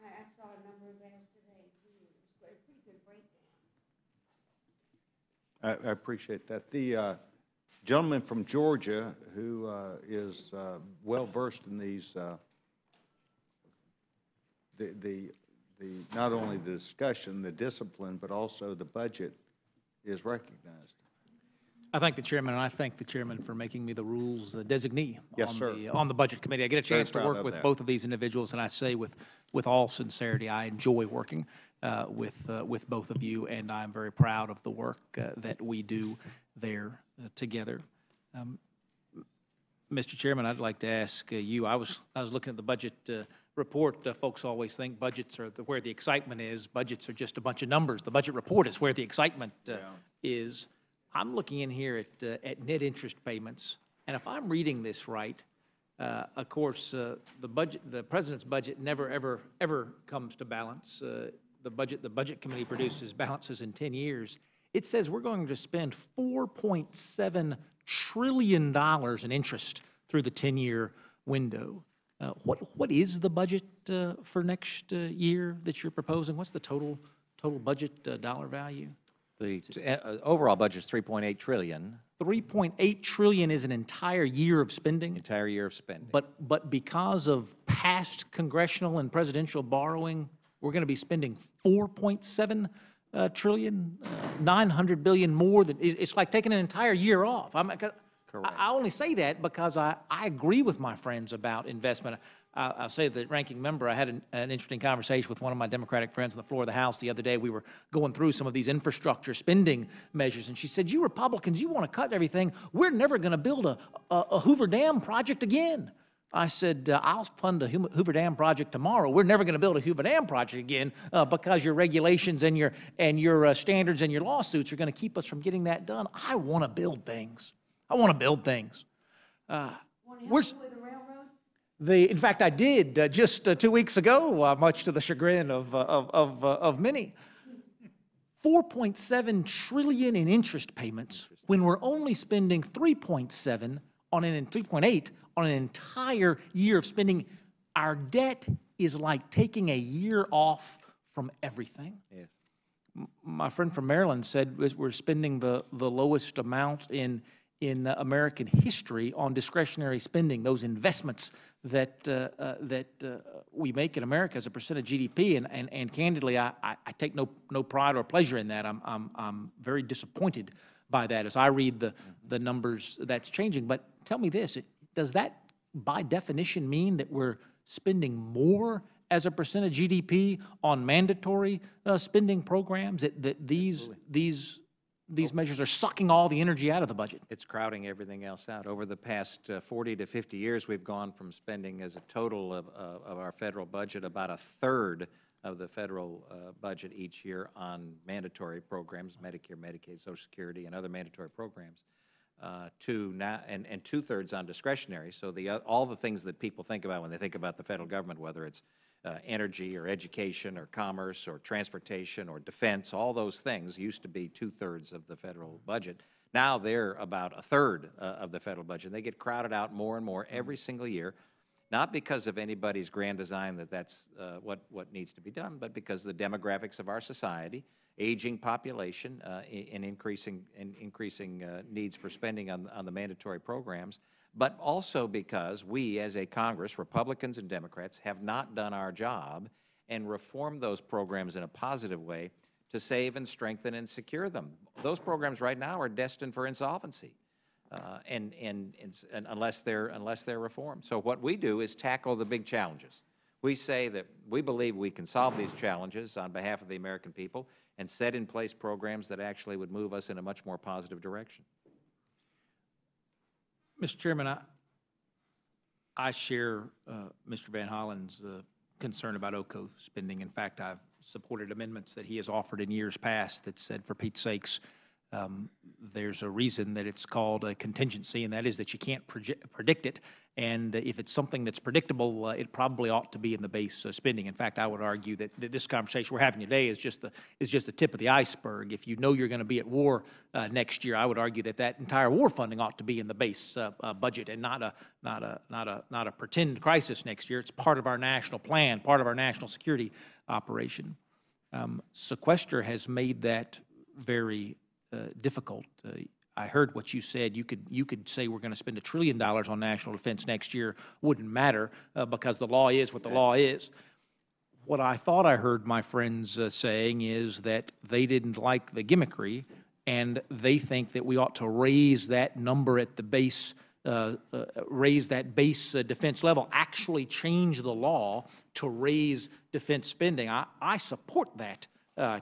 I saw a number of those today, too. It was a pretty good breakdown. I appreciate that. The gentleman from Georgia who is well-versed in these, not only the discussion, the discipline, but also the budget is recognized. I thank the chairman, and I thank the chairman for making me the rules designee Yes, sir. on the Budget Committee. I get a chance to proud work of with that. both of these individuals, and I say with all sincerity, I enjoy working with both of you, and I'm very proud of the work that we do there together. Mr. Chairman, I'd like to ask you, I was looking at the budget report. Folks always think budgets are where the excitement is. Budgets are just a bunch of numbers. The budget report is where the excitement is. I'm looking in here at net interest payments, and if I'm reading this right, of course, the president's budget never, ever comes to balance. The budget committee produces balances in 10 years. It says we're going to spend $4.7 trillion in interest through the 10-year window. What is the budget for next year that you're proposing? What's the total budget dollar value? The overall budget is $3.8 trillion. 3.8 trillion is an entire year of spending. Entire year of spending. But because of past congressional and presidential borrowing, we're going to be spending 4.7 trillion, 900 billion more than, it's like taking an entire year off. Correct. I only say that because I agree with my friends about investment. I'll say the ranking member, I had an interesting conversation with one of my Democratic friends on the floor of the House the other day. We were going through some of these infrastructure spending measures, and she said, you Republicans, you want to cut everything. We're never going to build a Hoover Dam project again. I said, I'll fund a Hoover Dam project tomorrow. We're never going to build a Hoover Dam project again because your regulations and your standards and your lawsuits are going to keep us from getting that done. I want to build things. I want to build things. In fact, I did just 2 weeks ago, much to the chagrin of many. 4.7 trillion in interest payments when we're only spending 3.7 on 3.8 on an entire year of spending. Our debt is like taking a year off from everything. Yes. My friend from Maryland said we're spending the lowest amount in American history on discretionary spending, those investments that we make in America as a percent of GDP. And candidly, I take no pride or pleasure in that. I'm very disappointed by that as I read the numbers that's changing. But tell me this, does that by definition mean that we're spending more as a percent of GDP on mandatory spending programs, that these measures are sucking all the energy out of the budget? It's crowding everything else out. Over the past 40 to 50 years, we've gone from spending as a total of our federal budget about a third of the federal budget each year on mandatory programs, Medicare, Medicaid, Social Security, and other mandatory programs, to now, and 2/3 on discretionary. So all the things that people think about when they think about the federal government, whether it's energy or education or commerce or transportation or defense, all those things used to be 2/3 of the federal budget. Now they're about a third of the federal budget. They get crowded out more and more every single year, not because of anybody's grand design that's what needs to be done, but because of the demographics of our society, aging population, and increasing needs for spending on the mandatory programs, but also because we as a Congress, Republicans and Democrats, have not done our job and reformed those programs in a positive way to save and strengthen and secure them. Those programs right now are destined for insolvency, and unless they're reformed. So what we do is tackle the big challenges. We say that we believe we can solve these challenges on behalf of the American people and set in place programs that actually would move us in a much more positive direction. Mr. Chairman, I share Mr. Van Hollen's concern about OCO spending. In fact, I've supported amendments that he has offered in years past that said, for Pete's sakes, there's a reason that it's called a contingency, and that is that you can't predict it. And if it's something that's predictable, it probably ought to be in the base spending. In fact, I would argue that this conversation we're having today is just the tip of the iceberg. If you know you're going to be at war next year, I would argue that entire war funding ought to be in the base budget and not a pretend crisis next year. It's part of our national plan, part of our national security operation. Sequester has made that very difficult. I heard what you said. You could say we're going to spend $1 trillion on national defense next year. Wouldn't matter because the law is what the law is. What I thought I heard my friends saying is that they didn't like the gimmickry, and they think that we ought to raise that number at the base, raise that base defense level, actually change the law to raise defense spending. I support that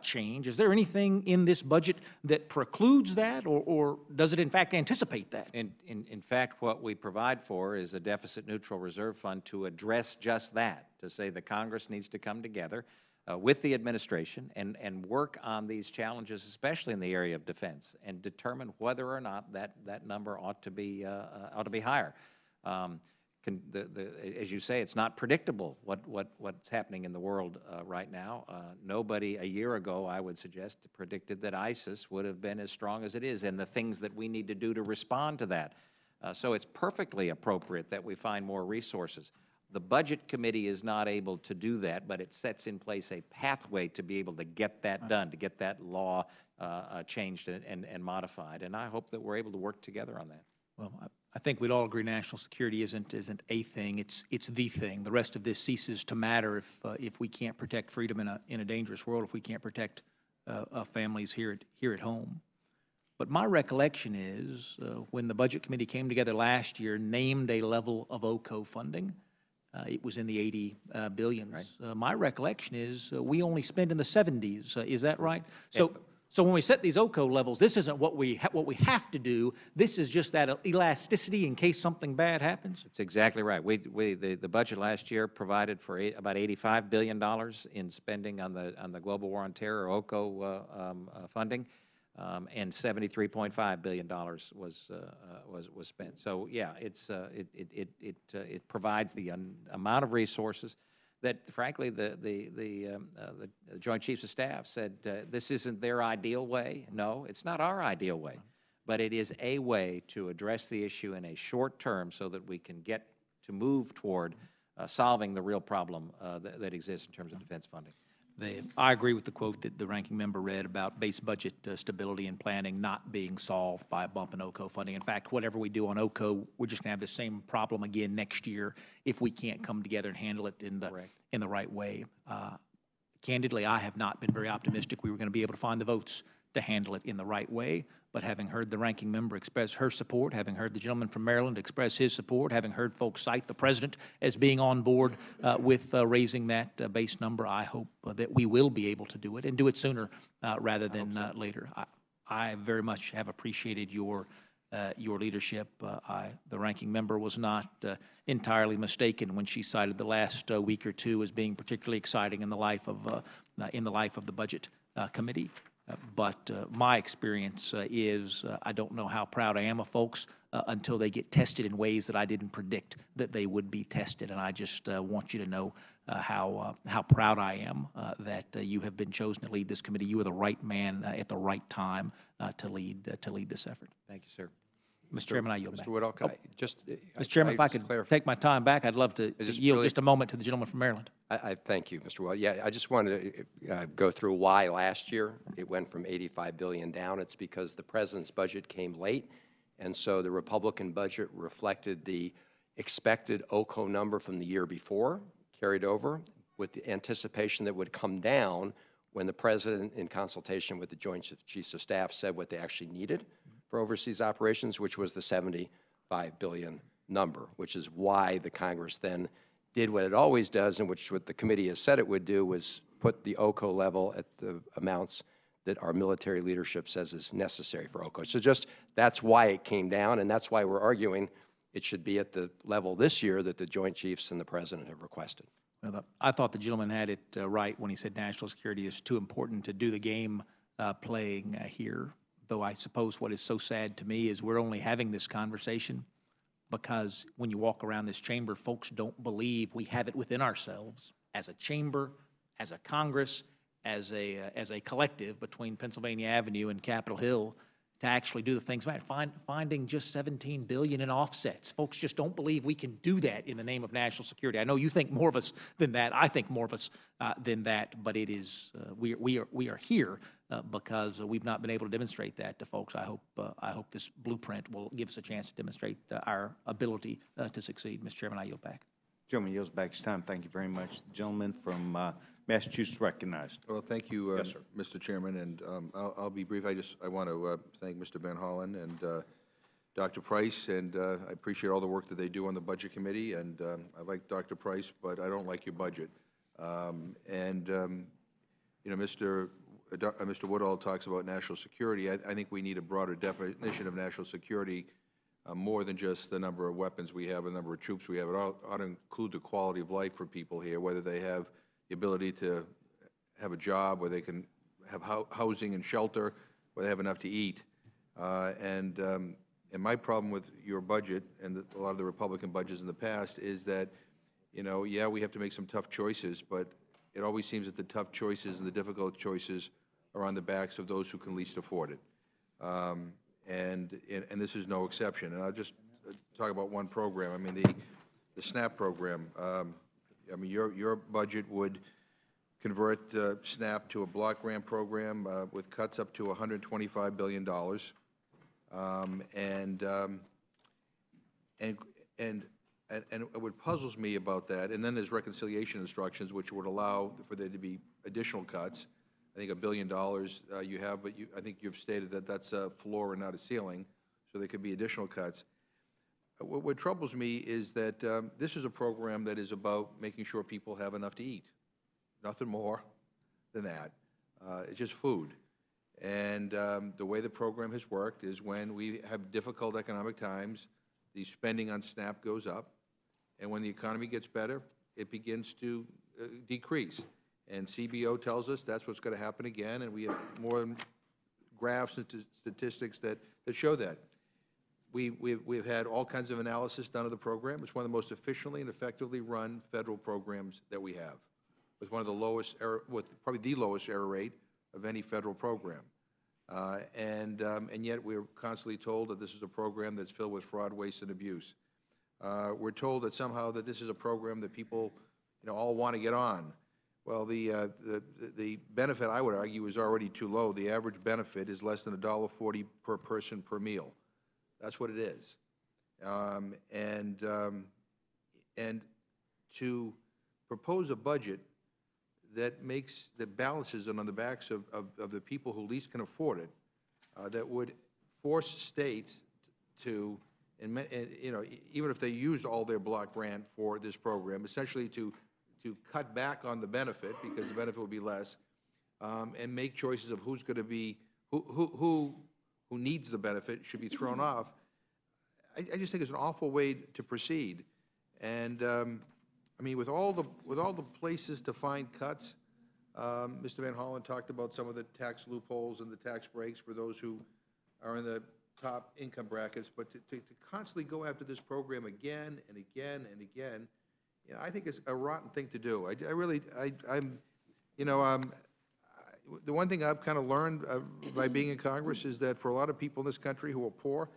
change. Is there anything in this budget that precludes that, or does it in fact anticipate that? In fact, what we provide for is a deficit neutral reserve fund to address just that. to say the Congress needs to come together with the administration and work on these challenges, especially in the area of defense, and determine whether or not that number ought to be higher. As you say, it's not predictable what's happening in the world right now. Nobody a year ago, I would suggest, predicted that ISIS would have been as strong as it is, and the things that we need to do to respond to that. So it's perfectly appropriate that we find more resources. The Budget Committee is not able to do that, but it sets in place a pathway to be able to get that done, to get that law changed and modified. And I hope that we're able to work together on that. Well, I think we'd all agree national security isn't a thing. It's the thing. The rest of this ceases to matter if we can't protect freedom in a dangerous world, if we can't protect families here at home. But my recollection is when the Budget Committee came together last year, named a level of OCO funding. It was in the 80 billions. Right. My recollection is we only spend in the 70s. Is that right? So when we set these OCO levels, this isn't what we have to do. This is just that elasticity in case something bad happens. That's exactly right. The budget last year provided for about $85 billion in spending on the global war on terror, OCO funding. And $73.5 billion was spent. So yeah, it provides the amount of resources that, frankly, the Joint Chiefs of Staff said this isn't their ideal way. No, it's not our ideal way, but it is a way to address the issue in a short term so that we can get to move toward solving the real problem that exists in terms of defense funding. I agree with the quote that the ranking member read about base budget stability and planning not being solved by a bump in OCO funding. In fact, whatever we do on OCO, we're just going to have the same problem again next year if we can't come together and handle it in the right way. Candidly, I have not been very optimistic we were going to be able to find the votes to handle it in the right way. But having heard the ranking member express her support, having heard the gentleman from Maryland express his support, having heard folks cite the president as being on board with raising that base number, I hope that we will be able to do it and do it sooner rather than later. I very much have appreciated your leadership. The ranking member was not entirely mistaken when she cited the last week or two as being particularly exciting in the life of the Budget Committee. But my experience is I don't know how proud I am of folks until they get tested in ways that I didn't predict that they would be tested. And I just want you to know how proud I am that you have been chosen to lead this committee. You are the right man at the right time to lead this effort. Thank you, sir. Mr. Chairman, I yield back. Mr. Woodall, can I just... Mr. Chairman, if I could take my time back, I'd love to yield just a moment to the gentleman from Maryland. I thank you, Mr. Woodall. Yeah, I just wanted to go through why last year it went from $85 billion down. It's because the president's budget came late, and so the Republican budget reflected the expected OCO number from the year before, carried over, with the anticipation that would come down when the president, in consultation with the Joint Chiefs of Staff, said what they actually needed for overseas operations, which was the $75 billion number, which is why the Congress then did what it always does, and which what the committee has said it would do, was put the OCO level at the amounts that our military leadership says is necessary for OCO. So just that's why it came down, and that's why we're arguing it should be at the level this year that the Joint Chiefs and the President have requested. Well, I thought the gentleman had it right when he said national security is too important to do the game playing here. Though I suppose what is so sad to me is we're only having this conversation because when you walk around this chamber, folks don't believe we have it within ourselves as a chamber, as a Congress, as a collective between Pennsylvania Avenue and Capitol Hill to actually do the things right. Finding just $17 billion in offsets. Folks just don't believe we can do that in the name of national security. I know you think more of us than that. I think more of us than that. But it is we are here because we've not been able to demonstrate that to folks. I hope this blueprint will give us a chance to demonstrate our ability to succeed. Mr. Chairman, I yield back. Gentleman yields back his time. Thank you very much. The gentleman from Massachusetts recognized. Well, thank you, Yes, sir. Mr. Chairman, and I'll be brief. I want to thank Mr. Van Hollen and Dr. Price, and I appreciate all the work that they do on the Budget Committee, and I like Dr. Price, but I don't like your budget. You know, Mr. Woodall talks about national security. I think we need a broader definition of national security more than just the number of weapons we have, the number of troops we have. It ought to include the quality of life for people here, whether they have the ability to have a job, where they can have housing and shelter, where they have enough to eat. And my problem with your budget and a lot of the Republican budgets in the past is that, you know, yeah, we have to make some tough choices, but it always seems that the tough choices and the difficult choices are on the backs of those who can least afford it. And this is no exception. And I'll just talk about one program. I mean, the SNAP program. I mean, your budget would convert SNAP to a block grant program with cuts up to $125 billion. And what puzzles me about that, and then there's reconciliation instructions, which would allow for there to be additional cuts. I think $1 billion you have, but I think you've stated that that's a floor and not a ceiling, so there could be additional cuts. What troubles me is that this is a program that is about making sure people have enough to eat. Nothing more than that. It's just food. And the way the program has worked is when we have difficult economic times, the spending on SNAP goes up, and when the economy gets better, it begins to decrease. And CBO tells us that's what's going to happen again, and we have more graphs and statistics that show that. We've had all kinds of analysis done of the program. It's one of the most efficiently and effectively run federal programs that we have, with one of the lowest error, with probably the lowest error rate of any federal program. And yet we're constantly told that this is a program that's filled with fraud, waste, and abuse. We're told that somehow that this is a program that people, you know, all want to get on. Well, the benefit, I would argue, is already too low. The average benefit is less than $1.40 per person per meal. That's what it is. And to propose a budget that balances it on the backs of the people who least can afford it, that would force states to, and you know, even if they used all their block grant for this program, essentially to cut back on the benefit, because the benefit would be less, and make choices of who's going to be, who needs the benefit should be thrown off. I just think it's an awful way to proceed. And I mean, with all the places to find cuts, Mr. Van Hollen talked about some of the tax loopholes and the tax breaks for those who are in the top income brackets, but to constantly go after this program again and again and again, you know, I think it's a rotten thing to do. I'm, you know, the one thing I've kind of learned by being in Congress is that for a lot of people in this country who are poor,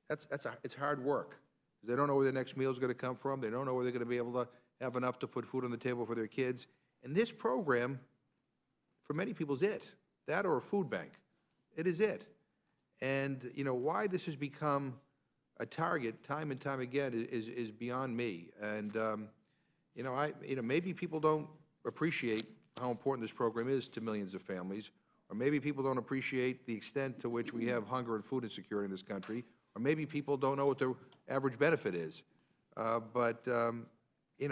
it's hard work, because they don't know where their next meal is going to come from. They don't know where they're going to be able to have enough to put food on the table for their kids. And this program, for many people, is it. That or a food bank. It is it. And, you know, why this has become a target time and time again is beyond me. And, you know, maybe people don't appreciate how important this program is to millions of families, or maybe people don't appreciate the extent to which we have hunger and food insecurity in this country, or maybe people don't know what the average benefit is. You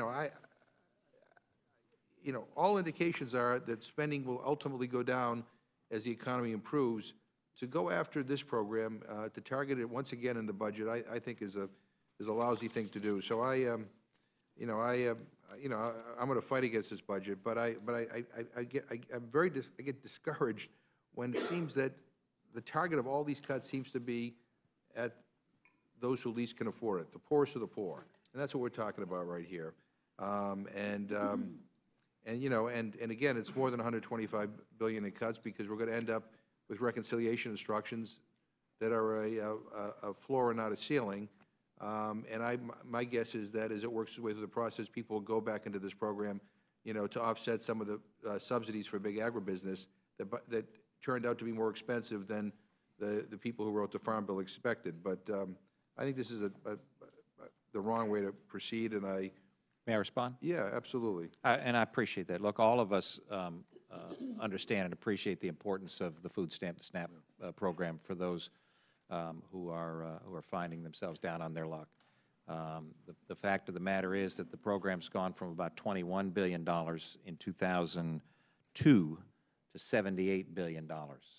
know, all indications are that spending will ultimately go down as the economy improves. To go after this program, to target it once again in the budget, I think is a lousy thing to do. So I'm going to fight against this budget, but I get discouraged when it seems that the target of all these cuts seems to be at those who least can afford it, the poorest of the poor, and that's what we're talking about right here. You know, and again, it's more than $125 billion in cuts, because we're going to end up with reconciliation instructions that are a floor and not a ceiling. My guess is that as it works its way through the process, people will go back into this program, you know, to offset some of the subsidies for big agribusiness that turned out to be more expensive than the people who wrote the Farm Bill expected. But I think this is the wrong way to proceed, and May I respond? Yeah, absolutely. And I appreciate that. Look, all of us understand and appreciate the importance of the food stamp, the SNAP program for those who are finding themselves down on their luck. The fact of the matter is that the program's gone from about $21 billion in 2002 to to $78 billion.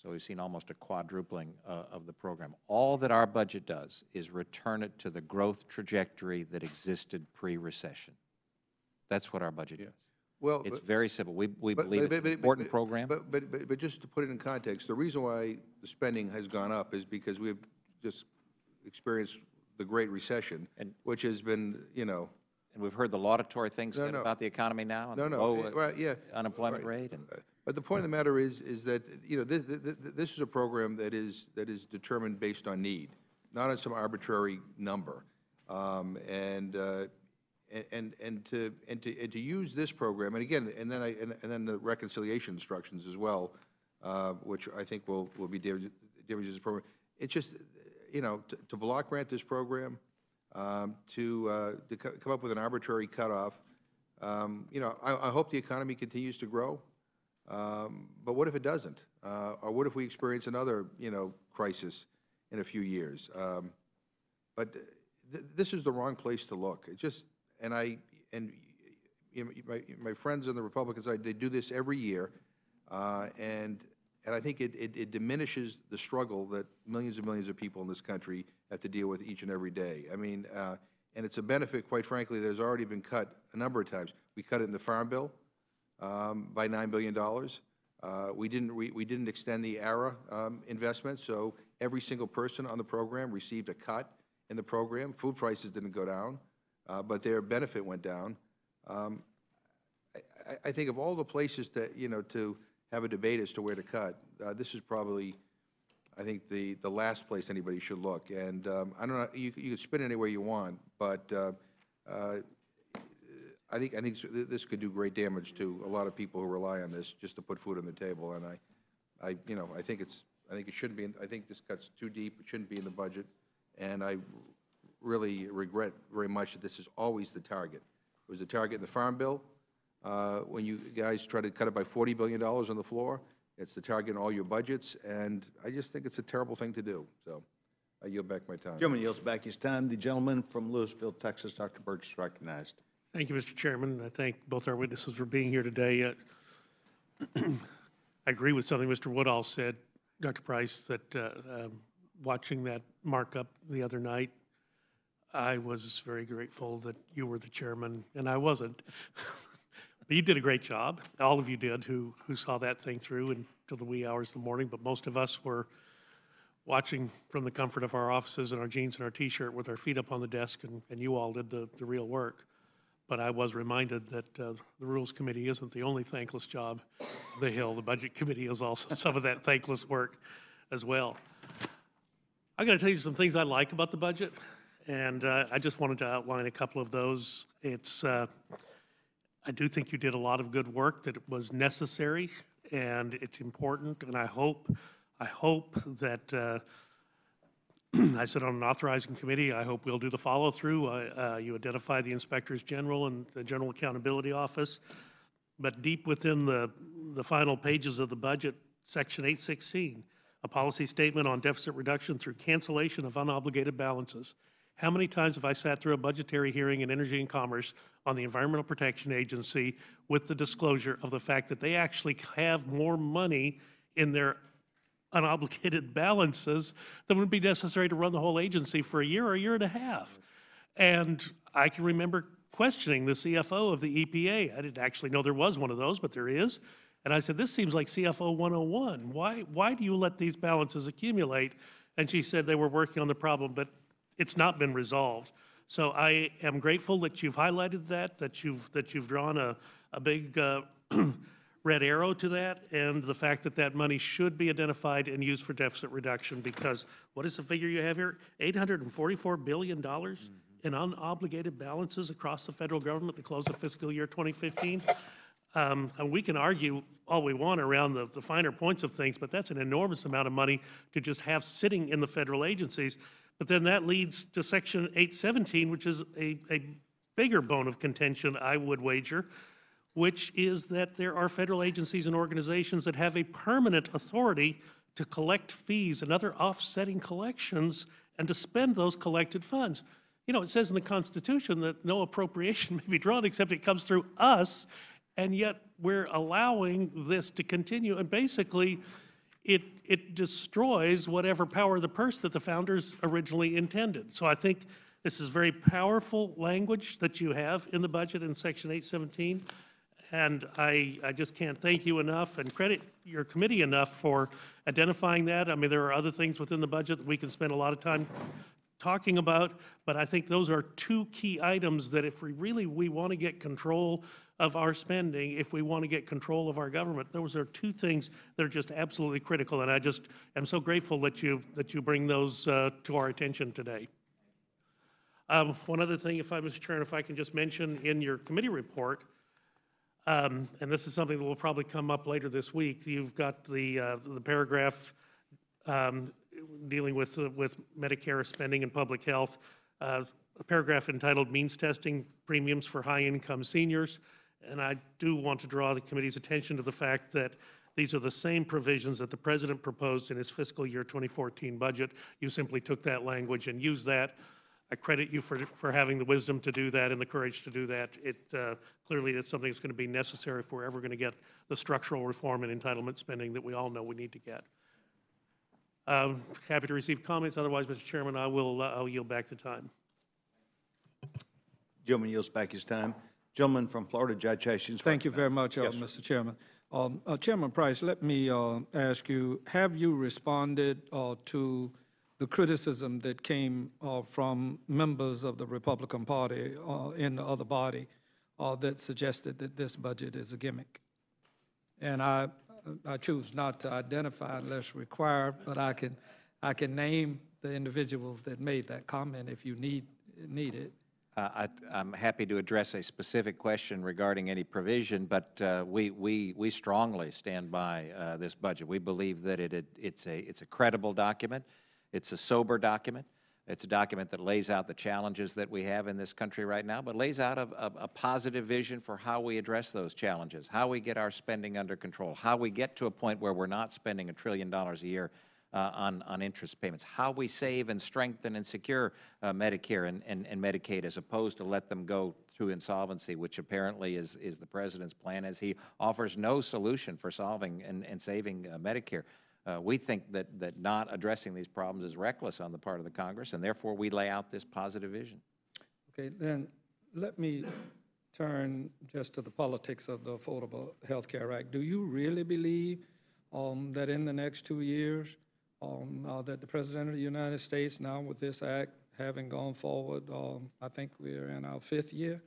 So we've seen almost a quadrupling of the program. All that our budget does is return it to the growth trajectory that existed pre-recession. That's what our budget does. Well, It's very simple. We but- believe it's an important program. But just to put it in context, the reason why the spending has gone up is because we've just experienced the Great Recession, which has been, you know. And we've heard the laudatory things said no. about the economy now, and No, the no, low right, yeah. unemployment Right. rate. And But the point of the matter is that, you know, this is a program that is determined based on need, not on some arbitrary number. And to use this program, and again, and then the reconciliation instructions as well, which I think will be different in this program. It's just, you know, to block grant this program, to come up with an arbitrary cutoff. You know, I hope the economy continues to grow. But what if it doesn't? Or what if we experience another, you know, crisis in a few years? But this is the wrong place to look. It just, and you know, my friends on the Republican side, they do this every year, and I think it diminishes the struggle that millions and millions of people in this country have to deal with each and every day. I mean, and it's a benefit, quite frankly, that has already been cut a number of times. We cut it in the Farm Bill by $9 billion. We didn't extend the ARA investment, so every single person on the program received a cut in the program. Food prices didn't go down, but their benefit went down. I think of all the places that, you know, to have a debate as to where to cut, this is probably, I think, the last place anybody should look. And I don't know, you can spin it any way you want, but I think this could do great damage to a lot of people who rely on this just to put food on the table. And you know, I think it shouldn't be. I think this cuts too deep. It shouldn't be in the budget. And I really regret very much that this is always the target. It was the target in the Farm Bill. When you guys try to cut it by $40 billion on the floor, it's the target in all your budgets, and I just think it's a terrible thing to do. So I yield back my time. Gentleman yields back his time. The gentleman from Louisville, Texas, Dr. Birch, is recognized. Thank you, Mr. Chairman. I thank both our witnesses for being here today. I agree with something Mr. Woodall said, Dr. Price, that watching that markup the other night, I was very grateful that you were the chairman, and I wasn't. But you did a great job. All of you did who saw that thing through until the wee hours of the morning, but most of us were watching from the comfort of our offices in our jeans and our T-shirt with our feet up on the desk, and you all did the real work. But I was reminded that the Rules Committee isn't the only thankless job on the Hill. The Budget Committee is also some of that thankless work as well. I'm going to tell you some things I like about the budget, and I just wanted to outline a couple of those. I do think you did a lot of good work that was necessary, and it's important, and I hope that I sit on an authorizing committee. I hope we'll do the follow-through. You identify the Inspectors General and the General Accountability Office, but deep within the final pages of the budget, Section 816, a policy statement on deficit reduction through cancellation of unobligated balances. How many times have I sat through a budgetary hearing in Energy and Commerce on the Environmental Protection Agency with the disclosure of the fact that they actually have more money in their unobligated balances than would be necessary to run the whole agency for a year or a year and a half? And I can remember questioning the CFO of the EPA. I didn't actually know there was one of those, but there is. And I said, this seems like CFO 101. Why do you let these balances accumulate? And she said they were working on the problem, but it's not been resolved. So I am grateful that you've highlighted that you've drawn a big red arrow to that, and the fact that that money should be identified and used for deficit reduction, because what is the figure you have here? $844 billion in unobligated balances across the federal government at the close of fiscal year 2015. And we can argue all we want around the finer points of things, but that's an enormous amount of money to just have sitting in the federal agencies. But then that leads to Section 817, which is a bigger bone of contention, I would wager, which is that there are federal agencies and organizations that have a permanent authority to collect fees and other offsetting collections and to spend those collected funds. You know, it says in the Constitution that no appropriation may be drawn except it comes through us, and yet we're allowing this to continue, and basically, it destroys whatever power of the purse that the founders originally intended. So I think this is very powerful language that you have in the budget in Section 817, and I just can't thank you enough and credit your committee enough for identifying that. I mean, there are other things within the budget that we can spend a lot of time talking about, but I think those are two key items that if we want to get control of our spending, if we want to get control of our government, those are two things that are just absolutely critical, and I just am so grateful that you bring those to our attention today. One other thing, Mr. Chairman, if I can just mention in your committee report, and this is something that will probably come up later this week, you've got the paragraph dealing with Medicare spending and public health, a paragraph entitled Means Testing Premiums for High-Income Seniors. And I do want to draw the committee's attention to the fact that these are the same provisions that the President proposed in his fiscal year 2014 budget. You simply took that language and used that. I credit you for having the wisdom to do that and the courage to do that. Clearly, it's something that's going to be necessary if we're ever going to get the structural reform and entitlement spending that we all know we need to get. Happy to receive comments. Otherwise, Mr. Chairman, I'll yield back the time. Gentleman yields back his time. Gentleman from Florida, Judge Hastings. Thank you very much, Mr. Chairman. Chairman Price, let me ask you, have you responded to the criticism that came from members of the Republican Party in the other body that suggested that this budget is a gimmick? And I choose not to identify unless required, but I can name the individuals that made that comment if you need it. I'm happy to address a specific question regarding any provision, but we strongly stand by this budget. We believe that it's a credible document. It's a sober document. It's a document that lays out the challenges that we have in this country right now, but lays out a positive vision for how we address those challenges, how we get our spending under control, how we get to a point where we're not spending $1 trillion a year on interest payments, how we save and strengthen and secure Medicare and Medicaid as opposed to let them go through insolvency, which apparently is the President's plan, as he offers no solution for solving and saving Medicare. We think that not addressing these problems is reckless on the part of the Congress, and therefore we lay out this positive vision. Okay, then let me turn just to the politics of the Affordable Health Care Act. Do you really believe that in the next 2 years, that the President of the United States, now with this act having gone forward, I think we're in our 5th year,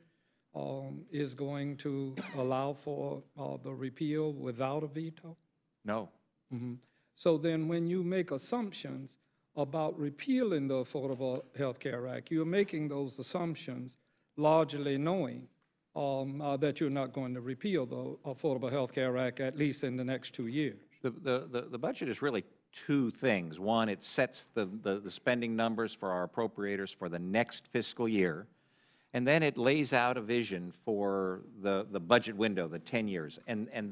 is going to allow for the repeal without a veto? No. Mm-hmm. So then when you make assumptions about repealing the Affordable Health Care Act, you're making those assumptions largely knowing that you're not going to repeal the Affordable Health Care Act, at least in the next 2 years. The budget is really two things. One, it sets the spending numbers for our appropriators for the next fiscal year, and then it lays out a vision for the budget window, the 10 years. And in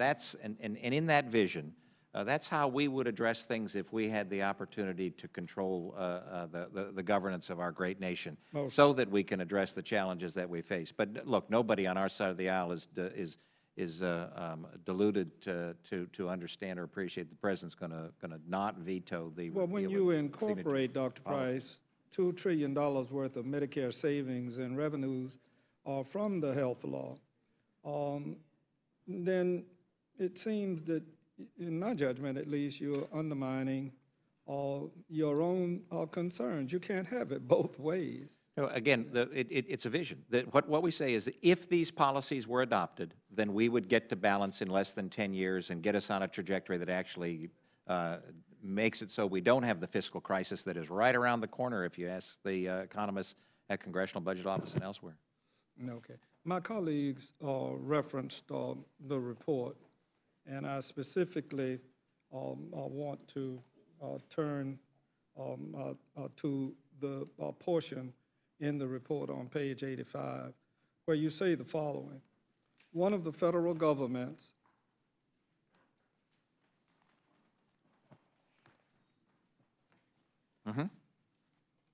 that vision, that's how we would address things if we had the opportunity to control the governance of our great nation, so that we can address the challenges that we face. But look, nobody on our side of the aisle is deluded to understand or appreciate the President's going to not veto the. Well, when you incorporate, Dr. Price, $2 trillion worth of Medicare savings and revenues from the health law, then it seems that, in my judgment at least, you're undermining your own concerns. You can't have it both ways. No, again, it's a vision. What we say is that if these policies were adopted, then we would get to balance in less than 10 years and get us on a trajectory that actually makes it so we don't have the fiscal crisis that is right around the corner, if you ask the economists at Congressional Budget Office and elsewhere. Okay. My colleagues referenced the report, and I specifically want to turn to the portion in the report on page 85, where you say the following: one of the federal government's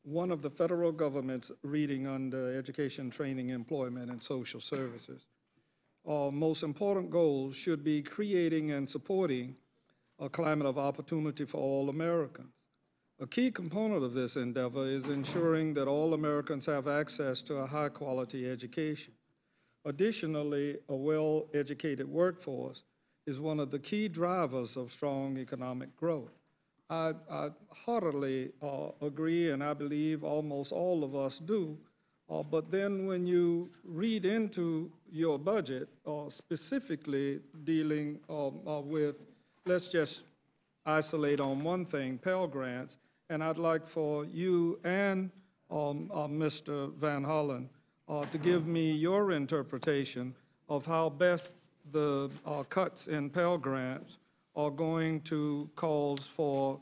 one of the federal government's reading under Education, Training, Employment, and Social Services most important goals should be creating and supporting a climate of opportunity for all Americans. A key component of this endeavor is ensuring that all Americans have access to a high-quality education. Additionally, a well-educated workforce is one of the key drivers of strong economic growth. I heartily agree, and I believe almost all of us do, but then when you read into your budget, specifically dealing with, let's just isolate on one thing, Pell Grants, and I'd like for you and Mr. Van Hollen to give me your interpretation of how best the cuts in Pell Grants are going to cause for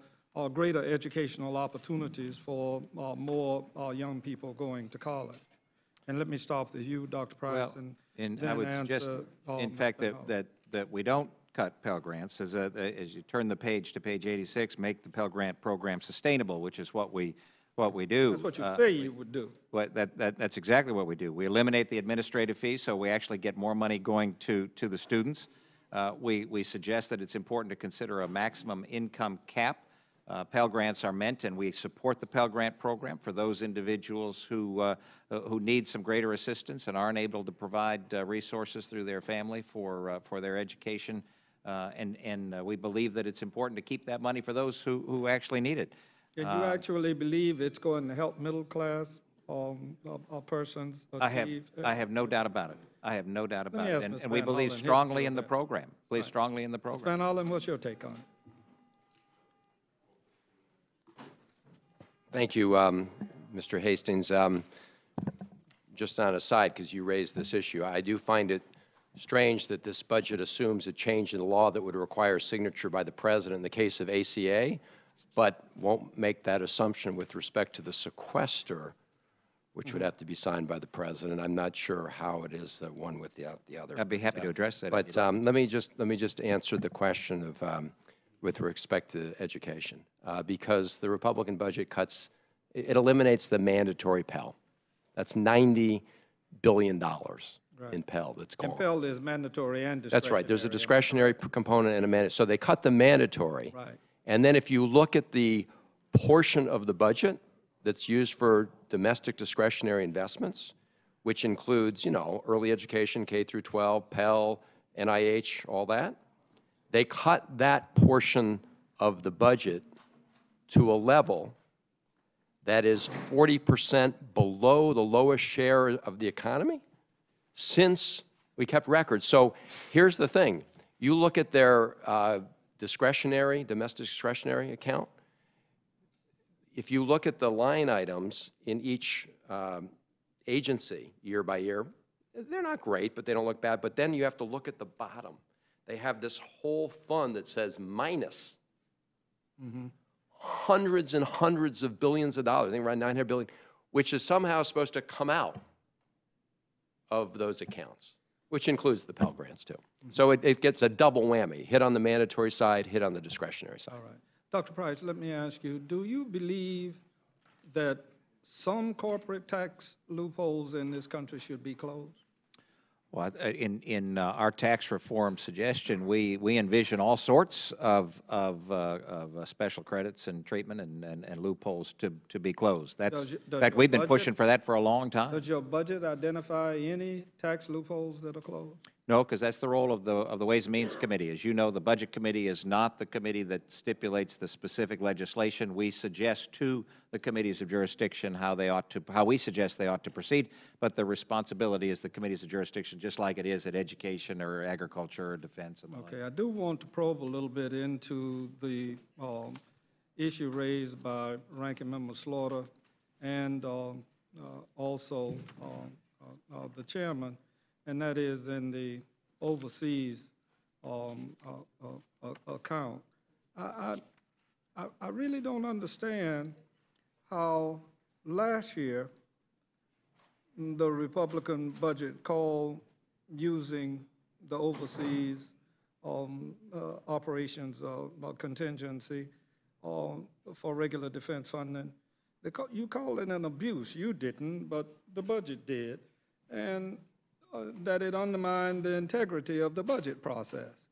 greater educational opportunities for more young people going to college. And let me start with you, Dr. Price, Well, and I then would suggest, answer. in fact, that we don't cut Pell Grants. As you turn the page to page 86, make the Pell Grant program sustainable, which is what we do. That's what you say you would do. That's exactly what we do. We eliminate the administrative fee, so we actually get more money going to the students. We suggest that it's important to consider a maximum income cap. Pell Grants are meant, and we support the Pell Grant program for those individuals who need some greater assistance and aren't able to provide resources through their family for their education. And we believe that it's important to keep that money for those who actually need it. And you actually believe it's going to help middle-class persons achieve? I have no doubt about it. I have no doubt about it. And we Van believe Hollen, strongly in the program. Believe strongly in the program. Van Hollen, what's your take on it? Thank you, Mr. Hastings. Just on a side, because you raised this issue, I do find it strange that this budget assumes a change in the law that would require signature by the president in the case of ACA, but won't make that assumption with respect to the sequester, which would have to be signed by the president. I'm not sure how it is that one with the other. I'd be happy to address that. But let me just answer the question of with respect to education, because the Republican budget cuts, it eliminates the mandatory Pell. That's $90 billion in Pell that's gone. And Pell is mandatory and discretionary. That's right. There's a discretionary component and a mandatory. So they cut the mandatory. Right. And then if you look at the portion of the budget that's used for domestic discretionary investments, which includes, you know, early education, K through 12, Pell, NIH, all that, they cut that portion of the budget to a level that is 40% below the lowest share of the economy since we kept records. So here's the thing. You look at their domestic discretionary account. If you look at the line items in each agency year by year, they're not great, but they don't look bad. But then you have to look at the bottom. They have this whole fund that says minus hundreds and hundreds of billions of dollars, I think around $900 billion, which is somehow supposed to come out of those accounts, which includes the Pell Grants too. So it gets a double whammy, hit on the mandatory side, hit on the discretionary side. All right. Dr. Price, let me ask you, do you believe that some corporate tax loopholes in this country should be closed? Well, in our tax reform suggestion, we envision all sorts of special credits and treatment and loopholes to be closed. That's, in fact, we've been pushing for that for a long time. Does your budget identify any tax loopholes that are closed? No, because that's the role of the Ways and Means Committee. As you know, the Budget Committee is not the committee that stipulates the specific legislation. We suggest to the committees of jurisdiction how we suggest they ought to proceed, but the responsibility is the committees of jurisdiction, just like it is at education or agriculture or defense and the like. Okay, I do want to probe a little bit into the issue raised by Ranking Member Slaughter and also the chairman, and that is in the overseas account. I really don't understand how last year the Republican budget called using the overseas operations contingency for regular defense funding. You call it an abuse. You didn't, but the budget did. And that it undermined the integrity of the budget process.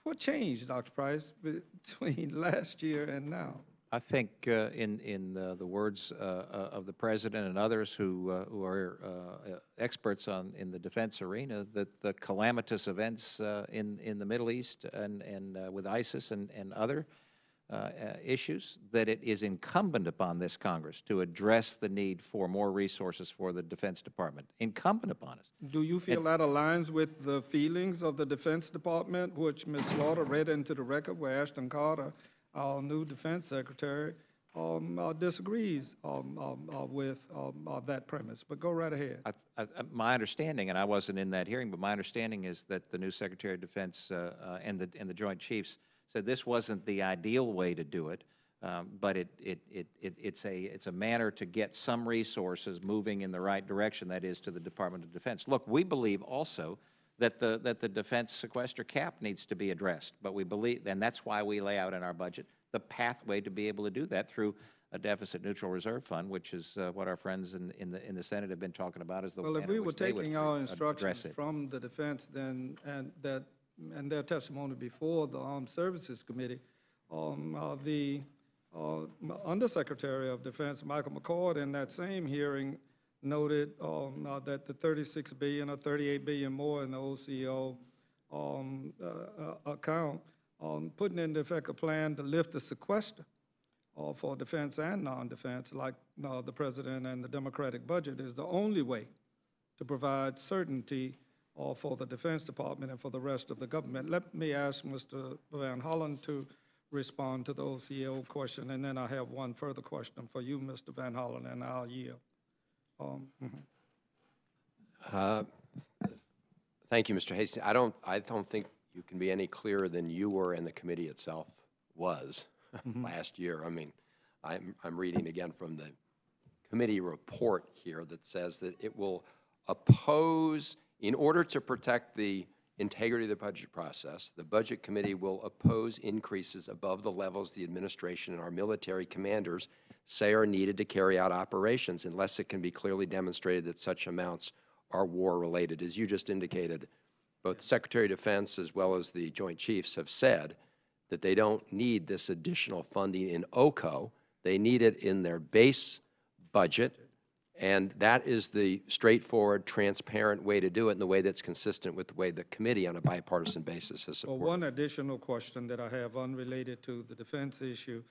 What changed, Dr. Price, between last year and now? I think in the words of the president and others who are experts in the defense arena, that the calamitous events in the Middle East and with ISIS and other issues, that it is incumbent upon this Congress to address the need for more resources for the Defense Department. Incumbent upon us. Do you feel that aligns with the feelings of the Defense Department, which Ms. Slaughter read into the record, where Ashton Carter, our new Defense Secretary, disagrees with that premise? But go right ahead. My understanding, and I wasn't in that hearing, but my understanding is that the new Secretary of Defense and the Joint Chiefs said this wasn't the ideal way to do it, but it's a manner to get some resources moving in the right direction, that is to the Department of Defense. Look, we believe also that the defense sequester cap needs to be addressed, but we believe, and that's why we lay out in our budget the pathway to be able to do that through a deficit neutral reserve fund, which is what our friends in the Senate have been talking about as the well, manner if we in were which they would taking our address instructions it. from the defense, then and their testimony before the Armed Services Committee, the Undersecretary of Defense, Michael McCord, in that same hearing noted that the $36 billion or $38 billion more in the OCO account, putting into effect a plan to lift the sequester for defense and non-defense, like the president and the Democratic budget, is the only way to provide certainty for the Defense Department and for the rest of the government. Let me ask Mr. Van Hollen to respond to the OCO question, and then I have one further question for you, Mr. Van Hollen, and I'll yield. Thank you, Mr. Hastings. I don't think you can be any clearer than you were and the committee itself was last year. I mean, I'm reading again from the committee report here that says that it will oppose, in order to protect the integrity of the budget process, the Budget Committee will oppose increases above the levels the administration and our military commanders say are needed to carry out operations, unless it can be clearly demonstrated that such amounts are war-related. As you just indicated, both the Secretary of Defense as well as the Joint Chiefs have said that they don't need this additional funding in OCO. They need it in their base budget. And that is the straightforward, transparent way to do it in the way that's consistent with the way the committee on a bipartisan basis has supported. Well, one additional question that I have unrelated to the defense issue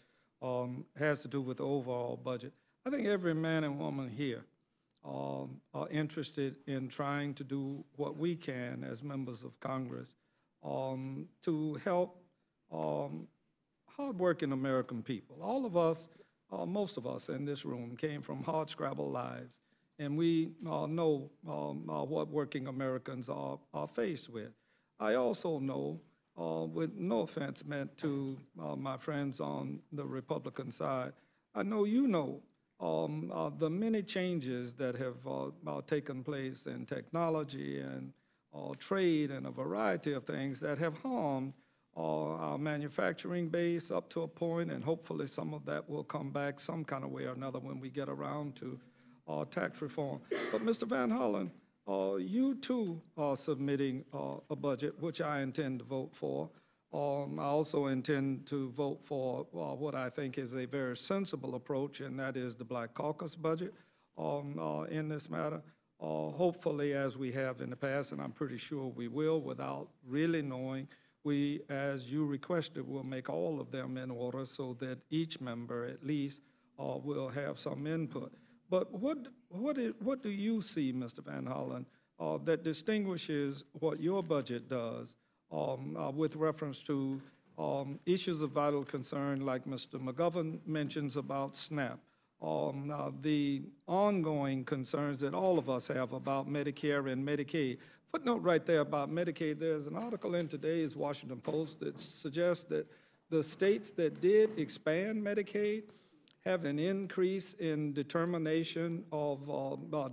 has to do with the overall budget. I think every man and woman here are interested in trying to do what we can as members of Congress to help hardworking American people. All of us, most of us in this room came from hardscrabble lives, and we know what working Americans are faced with. I also know, with no offense meant to my friends on the Republican side, I know you know the many changes that have taken place in technology and trade and a variety of things that have harmed our manufacturing base up to a point, and hopefully some of that will come back some kind of way or another when we get around to tax reform. But Mr. Van Hollen, you too are submitting a budget, which I intend to vote for. I also intend to vote for what I think is a very sensible approach, and that is the Black Caucus budget in this matter. Hopefully, as we have in the past, and I'm pretty sure we will, without really knowing, we, as you requested, will make all of them in order so that each member at least will have some input. But what do you see, Mr. Van Hollen, that distinguishes what your budget does with reference to issues of vital concern like Mr. McGovern mentions about SNAP, the ongoing concerns that all of us have about Medicare and Medicaid? Footnote right there about Medicaid, there's an article in today's Washington Post that suggests that the states that did expand Medicaid have an increase in determination of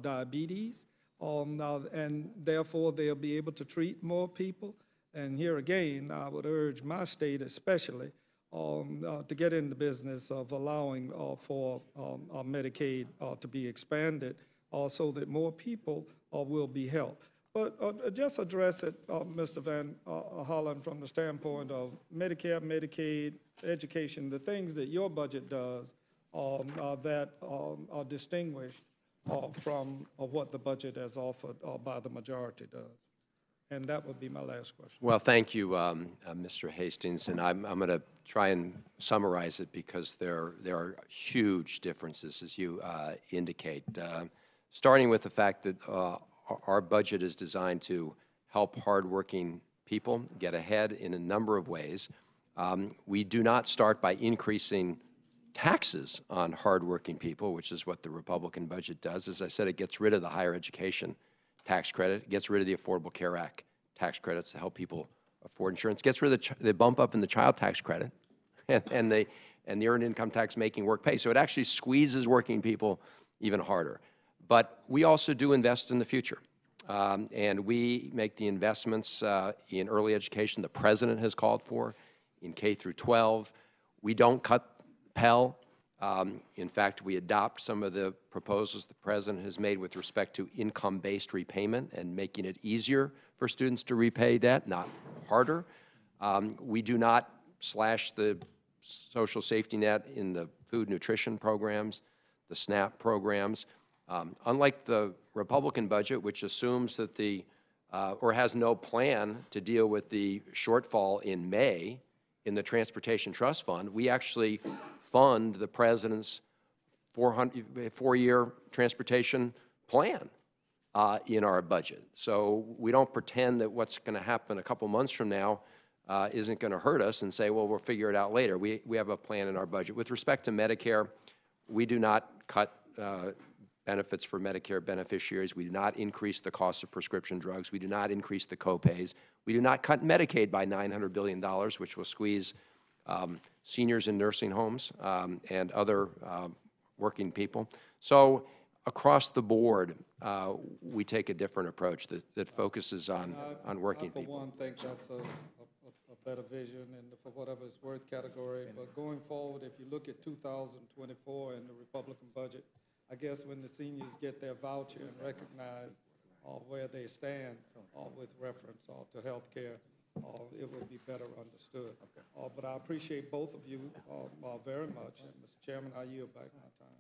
diabetes, and therefore they'll be able to treat more people. And here again, I would urge my state especially to get in the business of allowing for Medicaid to be expanded so that more people will be helped. But just address it, Mr. Van Hollen, from the standpoint of Medicare, Medicaid, education, the things that your budget does that are distinguished from what the budget as offered by the majority does. And that would be my last question. Well, thank you, Mr. Hastings, and I'm going to try and summarize it because there are huge differences, as you indicate. Starting with the fact that our budget is designed to help hardworking people get ahead in a number of ways. We do not start by increasing taxes on hardworking people, which is what the Republican budget does. As I said, it gets rid of the higher education tax credit, it gets rid of the Affordable Care Act tax credits to help people afford insurance, gets rid of the bump up in the child tax credit and the earned income tax making work pay. So it actually squeezes working people even harder. But we also do invest in the future. And we make the investments in early education the President has called for, in K through 12. We don't cut Pell. In fact, we adopt some of the proposals the President has made with respect to income-based repayment and making it easier for students to repay debt, not harder. We do not slash the social safety net in the food nutrition programs, the SNAP programs. Unlike the Republican budget, which assumes that or has no plan to deal with the shortfall in May in the Transportation Trust Fund, we actually fund the President's four-year transportation plan in our budget. So we don't pretend that what's going to happen a couple months from now isn't going to hurt us and say, well, we'll figure it out later. We have a plan in our budget. With respect to Medicare, we do not cut benefits for Medicare beneficiaries. We do not increase the cost of prescription drugs. We do not increase the copays. We do not cut Medicaid by $900 billion, which will squeeze seniors in nursing homes and other working people. So across the board, we take a different approach that focuses on working people. I, for one, think that's a better vision and for whatever it's worth category. But going forward, if you look at 2024 in the Republican budget, I guess when the seniors get their voucher and recognize where they stand with reference to health care, it would be better understood. Okay. But I appreciate both of you very much. And Mr. Chairman, I yield back my time.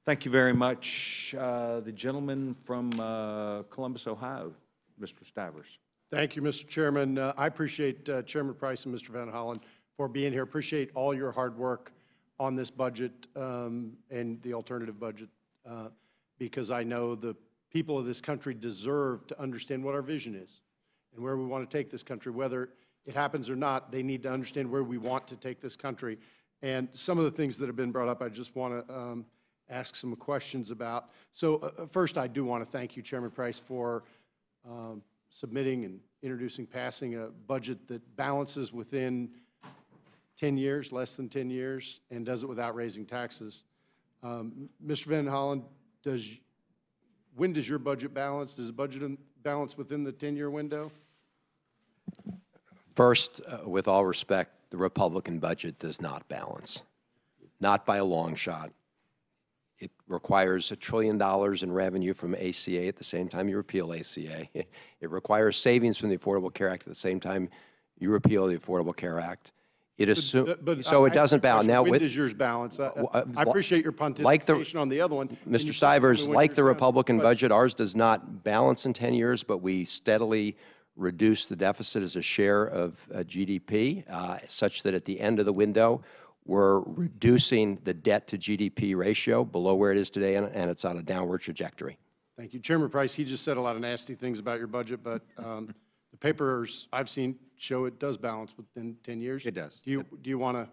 Thank you very much. The gentleman from Columbus, Ohio, Mr. Stivers. Thank you, Mr. Chairman. I appreciate Chairman Price and Mr. Van Hollen for being here. Appreciate all your hard work on this budget and the alternative budget because I know the people of this country deserve to understand what our vision is and where we want to take this country. Whether it happens or not, they need to understand where we want to take this country. And some of the things that have been brought up, I just want to ask some questions about. So first, I do want to thank you, Chairman Price, for submitting and introducing, passing a budget that balances within 10 years, less than 10 years, and does it without raising taxes. Mr. Van Hollen, when does your budget balance? Does the budget balance within the 10-year window? First, with all respect, the Republican budget does not balance, not by a long shot. It requires $1 trillion in revenue from ACA at the same time you repeal ACA. It requires savings from the Affordable Care Act at the same time you repeal the Affordable Care Act. So it doesn't balance. Now, when does yours balance? I appreciate your pontification on the other one. Mr. Stivers, like the Republican budget, ours does not balance in 10 years, but we steadily reduce the deficit as a share of GDP, such that at the end of the window, we're reducing the debt to GDP ratio below where it is today, and it's on a downward trajectory. Thank you. Chairman Price, he just said a lot of nasty things about your budget, but the papers I've seen show it does balance within 10 years. It does. Do you want to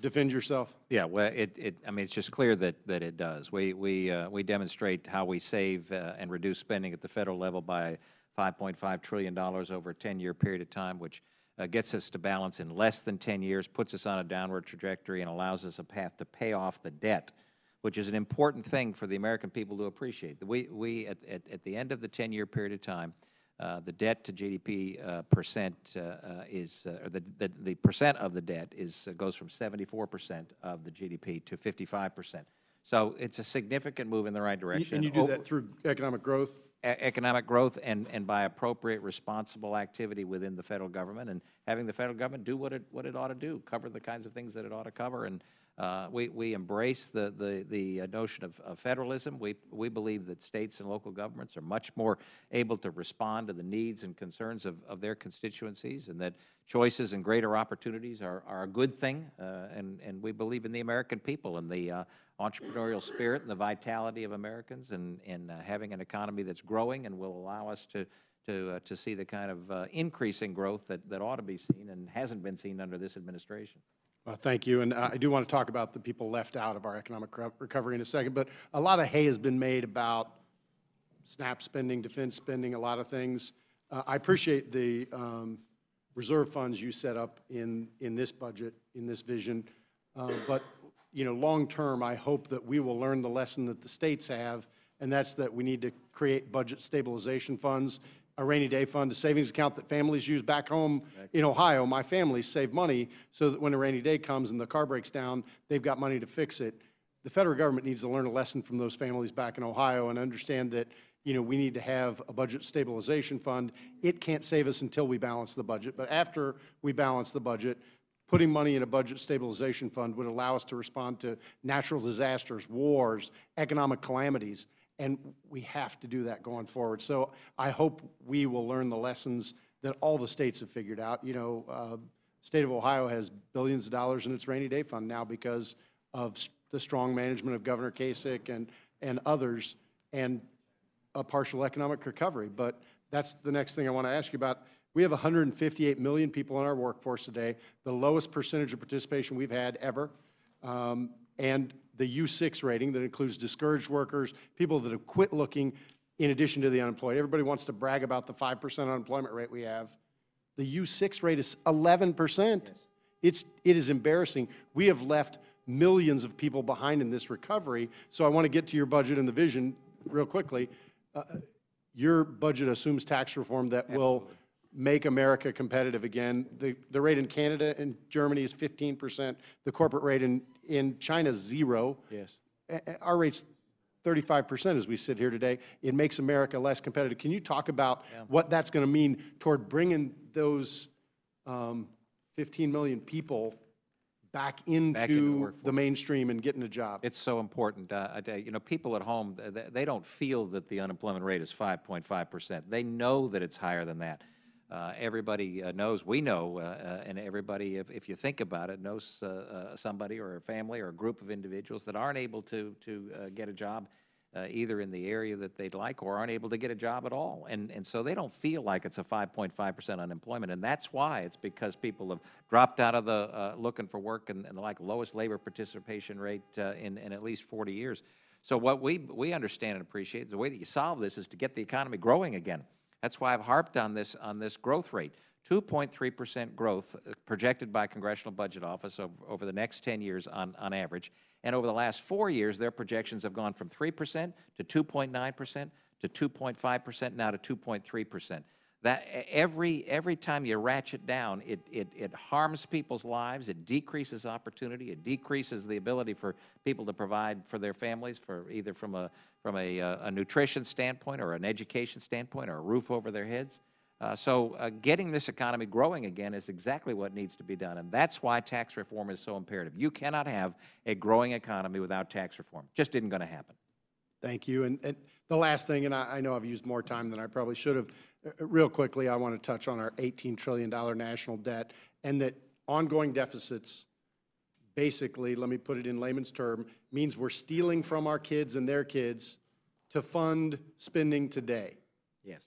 defend yourself? Yeah, well, I mean, it's just clear that it does. We demonstrate how we save and reduce spending at the federal level by $5.5 trillion over a 10-year period of time, which gets us to balance in less than 10 years, puts us on a downward trajectory, and allows us a path to pay off the debt, which is an important thing for the American people to appreciate. We at the end of the 10-year period of time, the debt to GDP percent the percent of the debt goes from 74% of the GDP to 55%. So it's a significant move in the right direction. And you do that through economic growth? Economic growth and by appropriate, responsible activity within the federal government, and having the federal government do what it ought to do, cover the kinds of things that it ought to cover. And we embrace the notion of federalism. We believe that states and local governments are much more able to respond to the needs and concerns of their constituencies, and that choices and greater opportunities are a good thing. And we believe in the American people and the entrepreneurial spirit and the vitality of Americans, and having an economy that's growing and will allow us to see the kind of increasing growth that ought to be seen and hasn't been seen under this administration. Thank you, and I do want to talk about the people left out of our economic recovery in a second, but a lot of hay has been made about SNAP spending, defense spending, a lot of things. I appreciate the reserve funds you set up in this budget, in this vision, but you know, long term, I hope that we will learn the lesson that the states have, and that's that we need to create budget stabilization funds, a rainy day fund, a savings account that families use back home in Ohio. My family save money so that when a rainy day comes and the car breaks down, they've got money to fix it. The federal government needs to learn a lesson from those families back in Ohio and understand that, you know, we need to have a budget stabilization fund. It can't save us until we balance the budget, but after we balance the budget, putting money in a budget stabilization fund would allow us to respond to natural disasters, wars, economic calamities, and we have to do that going forward. So I hope we will learn the lessons that all the states have figured out. You know, state of Ohio has billions of dollars in its rainy day fund now because of the strong management of Governor Kasich and others, and a partial economic recovery. But that's the next thing I want to ask you about. We have 158 million people in our workforce today, the lowest percentage of participation we've had ever, and the U6 rating that includes discouraged workers, people that have quit looking in addition to the unemployed. Everybody wants to brag about the 5% unemployment rate we have. The U6 rate is 11%. Yes. It is embarrassing. We have left millions of people behind in this recovery. So I want to get to your budget and the vision real quickly. Your budget assumes tax reform that will make America competitive again. The rate in Canada and Germany is 15%. The corporate rate in China is 0. Yes. Our rate's 35% as we sit here today. It makes America less competitive. Can you talk about what that's going to mean toward bringing those 15 million people back into the mainstream and getting a job? It's so important. You know, people at home, they don't feel that the unemployment rate is 5.5%. They know that it's higher than that. Everybody knows, we know, and everybody, if you think about it, knows somebody or a family or a group of individuals that aren't able to get a job either in the area that they'd like or aren't able to get a job at all. And so they don't feel like it's a 5.5% unemployment. And that's why. It's because people have dropped out of the looking for work and the lowest labor participation rate in at least 40 years. So what we understand and appreciate, the way that you solve this is to get the economy growing again. That's why I've harped on this growth rate. 2.3% growth projected by Congressional Budget Office over the next 10 years on average. And over the last 4 years, their projections have gone from 3% to 2.9% to 2.5%, now to 2.3%. That every time you ratchet down, it harms people's lives, it decreases opportunity, it decreases the ability for people to provide for their families, for either from a nutrition standpoint or an education standpoint or a roof over their heads. So getting this economy growing again is exactly what needs to be done, and that's why tax reform is so imperative. You cannot have a growing economy without tax reform. Just isn't going to happen. Thank you. And the last thing, and I know I've used more time than I probably should have, real quickly, I want to touch on our $18 trillion national debt, and that ongoing deficits, basically, let me put it in layman's term, means we're stealing from our kids and their kids to fund spending today. Yes.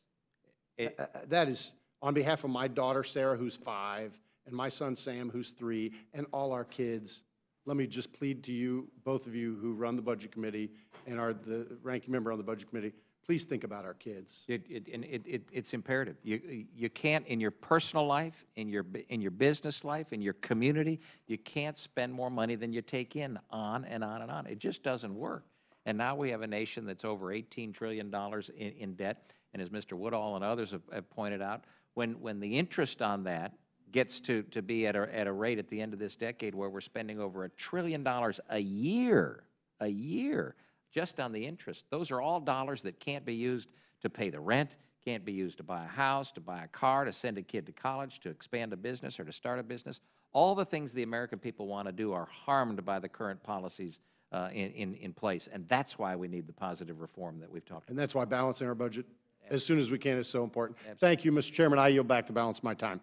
That is on behalf of my daughter, Sarah, who's 5, and my son, Sam, who's 3, and all our kids. Let me just plead to you, both of you who run the Budget Committee and are the ranking member on the Budget Committee, please think about our kids. It's imperative. You can't, in your personal life, in your business life, in your community, you can't spend more money than you take in on and on and on. It just doesn't work. And now we have a nation that's over $18 trillion in debt. And as Mr. Woodall and others have pointed out, when the interest on that gets to be at a rate at the end of this decade where we're spending over $1 trillion a year a year just on the interest. Those are all dollars that can't be used to pay the rent, can't be used to buy a house, to buy a car, to send a kid to college, to expand a business, or to start a business. All the things the American people want to do are harmed by the current policies in place, and that's why we need the positive reform that we've talked about. And that's why balancing our budget as soon as we can is so important. Thank you, Mr. Chairman. I yield back the balance of my time.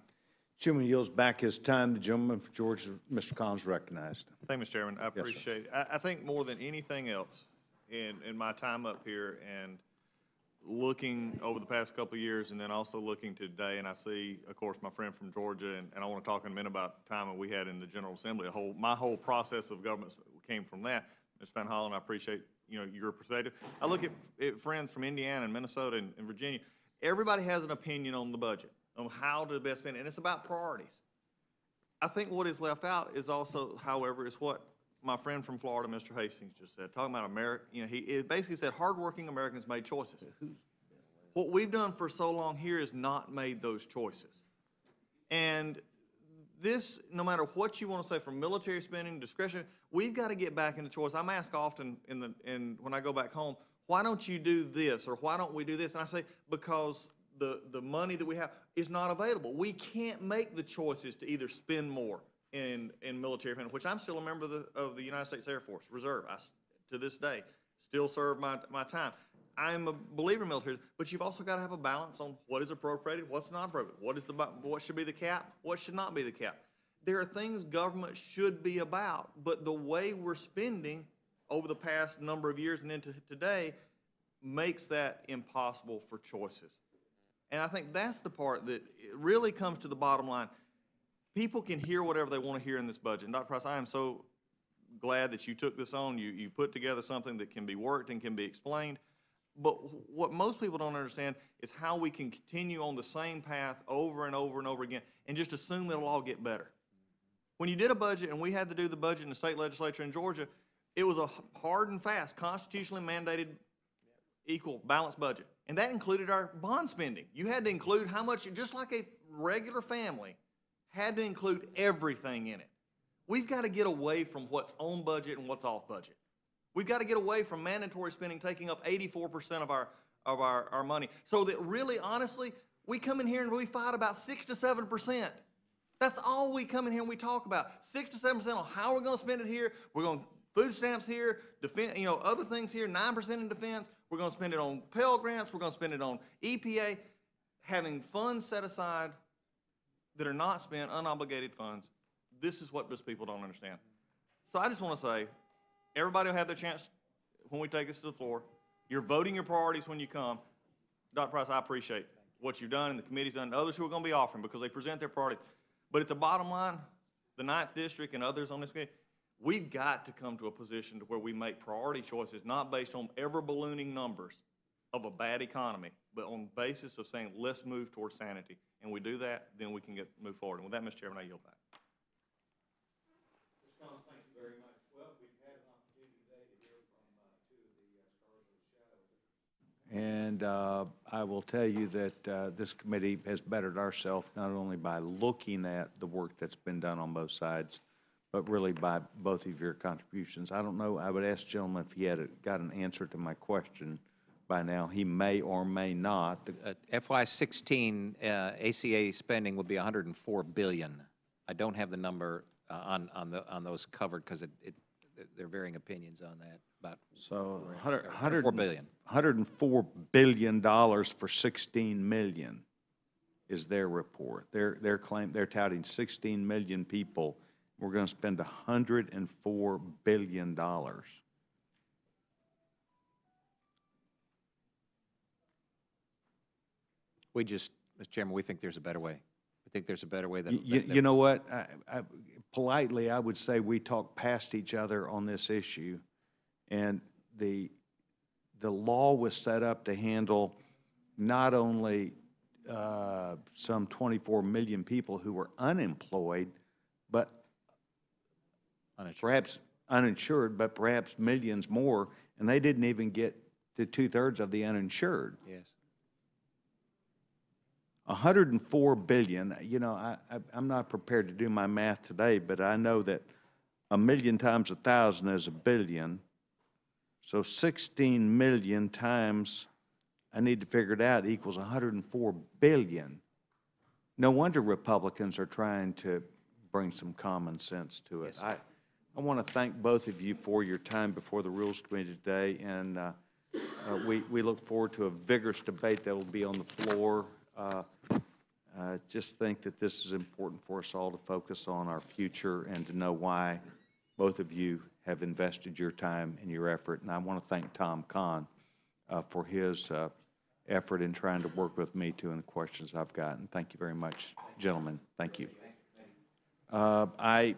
Chairman yields back his time. The gentleman for Georgia, Mr. Collins, recognized. Thank you, Mr. Chairman. I Yes, sir. appreciate it. I think more than anything else, in my time up here and looking over the past couple of years and then also looking today, and I see, of course, my friend from Georgia, and I want to talk in a minute about the time that we had in the General Assembly. My whole process of government came from that. Ms. Van Hollen, I appreciate, your perspective. I look at friends from Indiana and Minnesota and Virginia. Everybody has an opinion on the budget, on how to best spend it, and it's about priorities. I think what is left out is also, however, is what my friend from Florida, Mr. Hastings, just said, talking about America. He basically said hardworking Americans made choices. What we've done for so long here is not made those choices. And this, no matter what you want to say, from military spending, discretion, we've got to get back into choice. I'm asked often when I go back home, why don't you do this, or why don't we do this? And I say, because the money that we have is not available. We can't make the choices to either spend more in military spending, which I'm still a member of the United States Air Force Reserve. To this day, still serve my time. I'm a believer in military, but you've also got to have a balance on what is appropriated, what's not appropriated, what should be the cap, what should not be the cap. There are things government should be about, but the way we're spending over the past number of years and into today makes that impossible for choices. And I think that's the part that it really comes to the bottom line. People can hear whatever they want to hear in this budget. And Dr. Price, I am so glad that you took this on. You put together something that can be worked and can be explained. But what most people don't understand is how we can continue on the same path over and over and over again and just assume that it'll all get better. When you did a budget, and we had to do the budget in the state legislature in Georgia, it was a hard and fast, constitutionally mandated, equal, balanced budget. And that included our bond spending. You had to include how much, just like a regular family, had to include everything in it. We've got to get away from what's on budget and what's off budget. We've got to get away from mandatory spending taking up 84% of our money. So that really, honestly, we come in here and we fight about 6 to 7%. That's all we come in here and we talk about. 6 to 7% on how we're going to spend it here. We're going to food stamps here, defense, other things here, 9% in defense. We're going to spend it on Pell Grants. We're going to spend it on EPA. Having funds set aside that are not spent, unobligated funds, this is what most people don't understand. So I just want to say, everybody will have their chance when we take this to the floor. You're voting your priorities when you come. Dr. Price, I appreciate what you've done and the committee's done, and others who are going to be offering because they present their priorities. But at the bottom line, the 9th District and others on this committee, we've got to come to a position to where we make priority choices, not based on ever-ballooning numbers of a bad economy, but on the basis of saying, let's move towards sanity. And we do that, then we can move forward. And with that, Mr. Chairman, I yield back. Mr. Collins, thank you very much. Well, we've had an opportunity today to hear from two of the stars of the shadow. And I will tell you that this committee has bettered ourselves not only by looking at the work that's been done on both sides, but really by both of your contributions. I don't know, I would ask the gentleman if he had got an answer to my question by now. He may or may not. FY16 ACA spending will be $104 billion. I don't have the number on those covered because there are varying opinions on that. About so $104 billion. $104 billion for 16 million is their report. They're touting 16 million people. We're going to spend $104 billion. We just, Mr. Chairman, we think there's a better way. We think there's a better way than You know what? Politely, I would say we talk past each other on this issue, and the law was set up to handle not only some 24 million people who were unemployed, but perhaps uninsured, but perhaps millions more, and they didn't even get to 2/3 of the uninsured. Yes. 104 billion, I'm not prepared to do my math today, but I know that 1,000,000 times 1,000 is 1 billion, So 16 million times, I need to figure it out, equals 104 billion. No wonder Republicans are trying to bring some common sense to it. Yes, I want to thank both of you for your time before the Rules Committee today, and we look forward to a vigorous debate that will be on the floor. I just think that this is important for us all to focus on our future and to know why both of you have invested your time and your effort. And I want to thank Tom Kahn for his effort in trying to work with me too in the questions I've gotten. Thank you very much, gentlemen. Thank you. I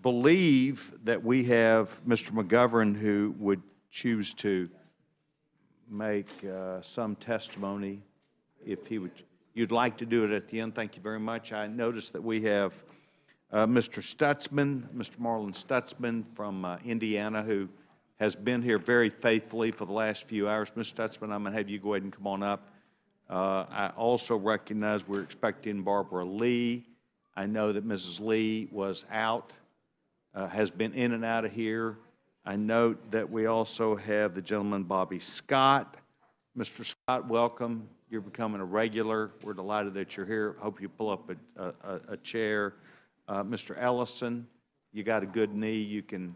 believe that we have Mr. McGovern who would choose to make some testimony if he would. You'd like to do it at the end. Thank you very much. I noticed that we have Mr. Stutzman, Mr. Marlon Stutzman from Indiana, who has been here very faithfully for the last few hours. Mr. Stutzman, I'm going to have you go ahead and come on up. I also recognize we're expecting Barbara Lee. I know that Mrs. Lee was out, has been in and out of here. I note that we also have the gentleman, Bobby Scott. Mr. Scott, welcome. You're becoming a regular. We're delighted that you're here. Hope you pull up a chair. Mr. Ellison, you got a good knee. You can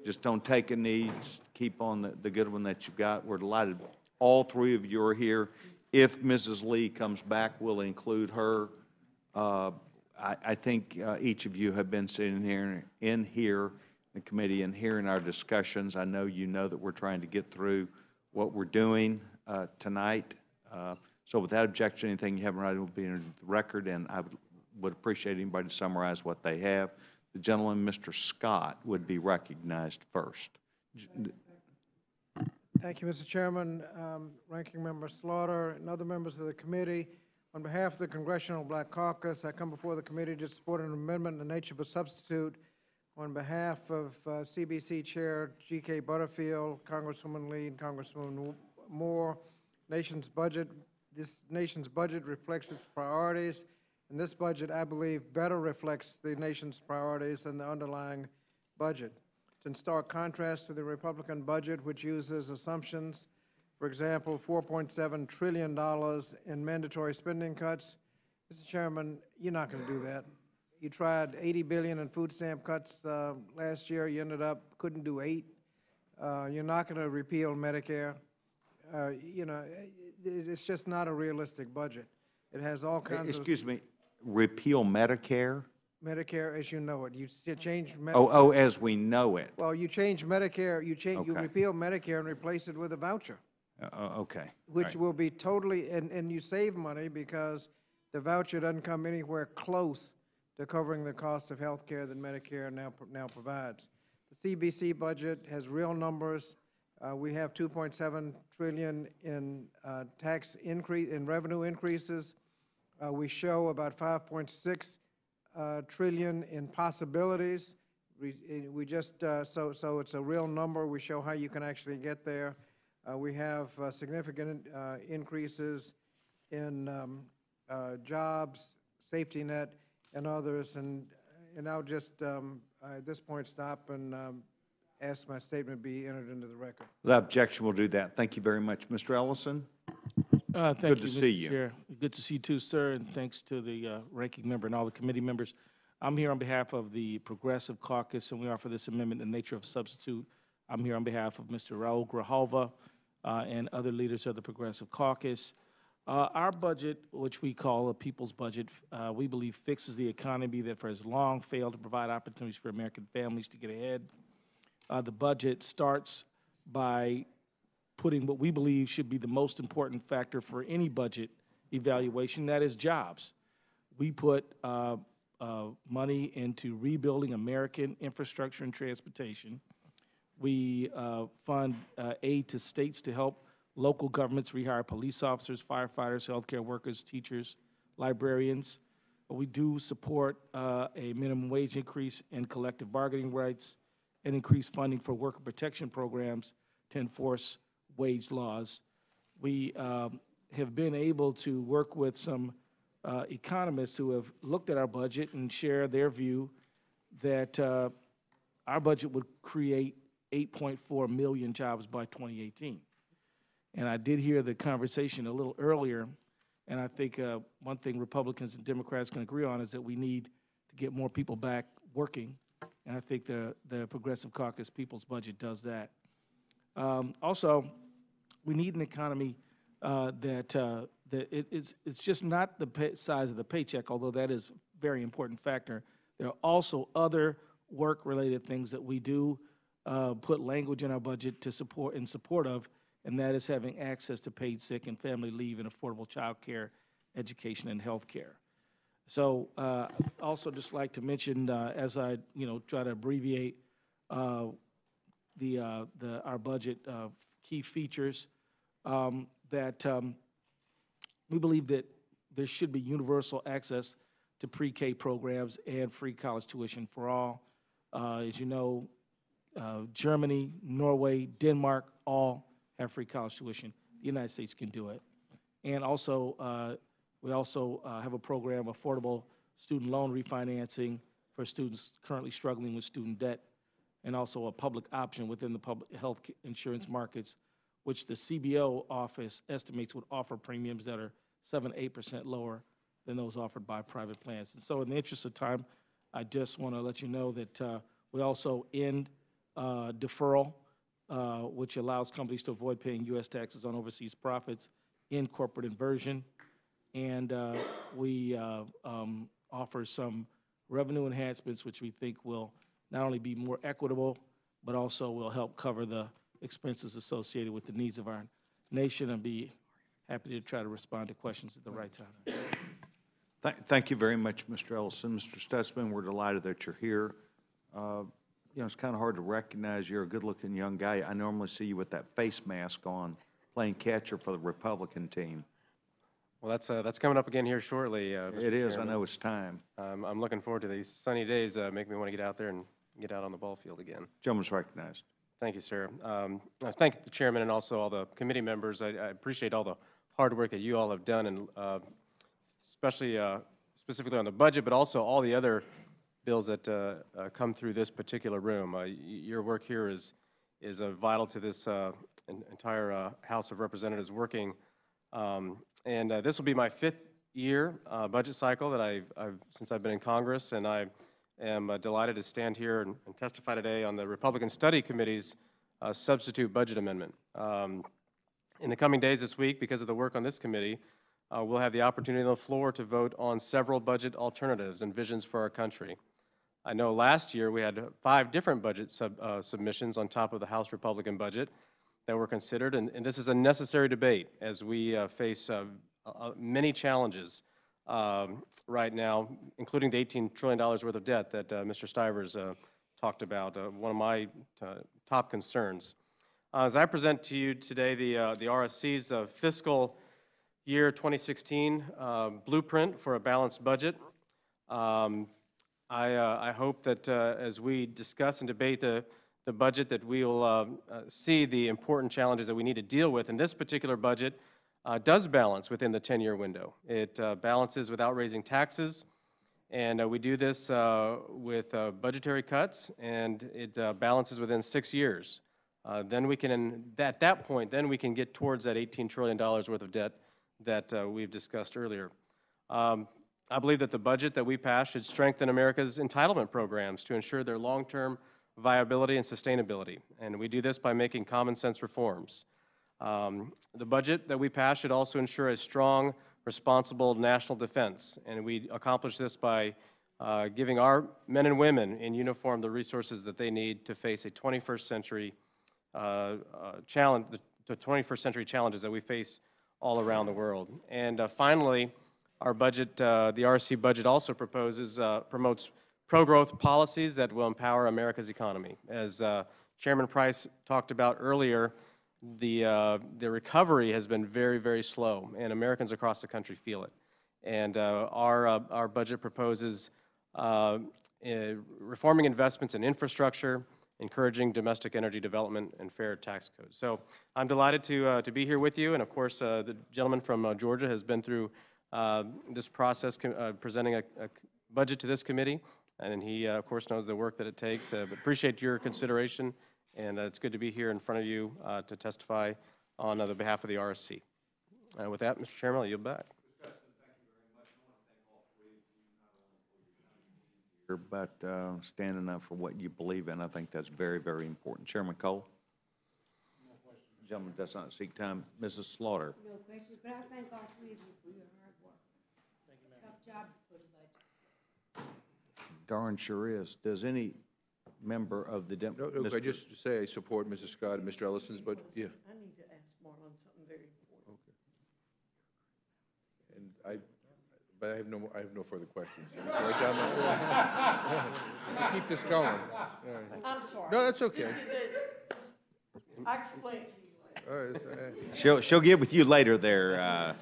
just don't take a knee. Just keep on the good one that you've got. We're delighted. All three of you are here. If Mrs. Lee comes back, we'll include her. I think each of you have been sitting here in the committee and hearing our discussions. I know you know that we're trying to get through what we're doing tonight. So without objection, anything you haven't read will be in the record, and I would appreciate anybody to summarize what they have. The gentleman, Mr. Scott, would be recognized first. Thank you, Mr. Chairman, Ranking Member Slaughter, and other members of the committee. On behalf of the Congressional Black Caucus, I come before the committee to support an amendment in the nature of a substitute. On behalf of CBC Chair G.K. Butterfield, Congresswoman Lee, and Congresswoman Moore, this nation's budget reflects its priorities, and this budget, I believe, better reflects the nation's priorities than the underlying budget. It's in stark contrast to the Republican budget, which uses assumptions, for example, $4.7 trillion in mandatory spending cuts. Mr. Chairman, you're not going to do that. You tried $80 billion in food stamp cuts last year. You ended up couldn't do 8. You're not going to repeal Medicare. You know, it's just not a realistic budget. It has all kinds of... Excuse me, repeal Medicare? Medicare as you know it. You change Medicare. Oh, as we know it. Well, you change Medicare, you repeal Medicare and replace it with a voucher. Okay. Which will be totally, and you save money because the voucher doesn't come anywhere close to covering the cost of health care that Medicare now provides. The CBC budget has real numbers. We have $2.7 trillion in tax increase, in revenue increases. We show about $5.6 trillion in possibilities. We just, so it's a real number. We show how you can actually get there. We have significant increases in jobs, safety net, and others. And I'll just, at this point, stop and ask my statement be entered into the record. Without objection, we'll do that. Thank you very much. Mr. Ellison? Good to see you. Chair. Good to see you too, sir, and thanks to the ranking member and all the committee members. I'm here on behalf of the Progressive Caucus, and we offer this amendment in the nature of a substitute. I'm here on behalf of Mr. Raul Grijalva and other leaders of the Progressive Caucus. Our budget, which we call a people's budget, we believe fixes the economy that has long failed to provide opportunities for American families to get ahead. The budget starts by putting what we believe should be the most important factor for any budget evaluation, that is jobs. We put money into rebuilding American infrastructure and transportation. We fund aid to states to help local governments rehire police officers, firefighters, healthcare workers, teachers, librarians. We do support a minimum wage increase in collective bargaining rights and increase funding for worker protection programs to enforce wage laws. We have been able to work with some economists who have looked at our budget and share their view that our budget would create 8.4 million jobs by 2018. And I did hear the conversation a little earlier, and I think one thing Republicans and Democrats can agree on is that we need to get more people back working, and I think the Progressive Caucus People's Budget does that. Also, we need an economy that it's just not the size of the paycheck, although that is a very important factor. There are also other work-related things that we do put language in our budget to support of, and that is having access to paid sick and family leave and affordable child care, education, and health care. So also just like to mention, as I try to abbreviate our budget key features, that we believe that there should be universal access to pre-K programs and free college tuition for all. As you know, Germany, Norway, Denmark all have free college tuition. The United States can do it. And also, we also have a program, affordable student loan refinancing for students currently struggling with student debt, and also a public option within the public health insurance markets, which the CBO office estimates would offer premiums that are 7-8% lower than those offered by private plans. And so in the interest of time, I just want to let you know that we also end deferral, which allows companies to avoid paying U.S. taxes on overseas profits in corporate inversion. And we offer some revenue enhancements, which we think will not only be more equitable, but also will help cover the expenses associated with the needs of our nation, and be happy to try to respond to questions at the right time. Thank you very much, Mr. Ellison. Mr. Stutzman, we're delighted that you're here. It's kind of hard to recognize you're a good-looking young guy. I normally see you with that face mask on, playing catcher for the Republican team. Well, that's coming up again here shortly. Mr. It is. Chairman. I know it's time. I'm looking forward to these sunny days. Make me want to get out there and get out on the ball field again. Gentleman's recognized. Thank you, sir. I thank the chairman and also all the committee members. I appreciate all the hard work that you all have done, and especially specifically on the budget, but also all the other bills that come through this particular room. Your work here is vital to this entire House of Representatives working. And this will be my 5th year budget cycle that since I've been in Congress, and I am delighted to stand here and testify today on the Republican Study Committee's substitute budget amendment. In the coming days this week, because of the work on this committee, we'll have the opportunity on the floor to vote on several budget alternatives and visions for our country. I know last year we had 5 different budget submissions on top of the House Republican budget that were considered, and this is a necessary debate as we face many challenges right now, including the $18 trillion worth of debt that Mr. Stivers talked about, one of my top concerns. As I present to you today the RSC's fiscal year 2016 blueprint for a balanced budget, I hope that as we discuss and debate the budget, that we will see the important challenges that we need to deal with. And this particular budget does balance within the 10-year window. It balances without raising taxes, and we do this with budgetary cuts, and it balances within 6 years. Then we can, at that point, then we can get towards that $18 trillion worth of debt that we've discussed earlier. I believe that the budget that we pass should strengthen America's entitlement programs to ensure their long-term viability and sustainability, and we do this by making common sense reforms. The budget that we pass should also ensure a strong, responsible national defense, and we accomplish this by giving our men and women in uniform the resources that they need to face a 21st century challenge, the 21st century challenges that we face all around the world. And finally, our budget, the RSC budget also promotes pro-growth policies that will empower America's economy. As Chairman Price talked about earlier, the recovery has been very, very slow, and Americans across the country feel it. And our budget proposes reforming investments in infrastructure, encouraging domestic energy development, and fair tax codes. So I'm delighted to be here with you, and of course the gentleman from Georgia has been through this process presenting a budget to this committee, and he of course knows the work that it takes, but appreciate your consideration And it's good to be here in front of you to testify on the behalf of the RSC. With that, Mr. Chairman, I'll yield back. But standing up for what you believe in, I think that's very, very important. Chairman Cole? No questions. Gentleman does not seek time. Mrs. Slaughter? No questions, but I thank all three of you for your hard work. It's a tough job to put a budget. Darn sure is. Does any member of the... No, I just say I support Mrs. Scott and Mr. Ellison's, but, yeah. I need to ask Marlon something very important. Okay. And but I have no further questions. Right down the- Keep this going. I'm sorry. No, that's okay. I explain to you later. All right, She'll get with you later there.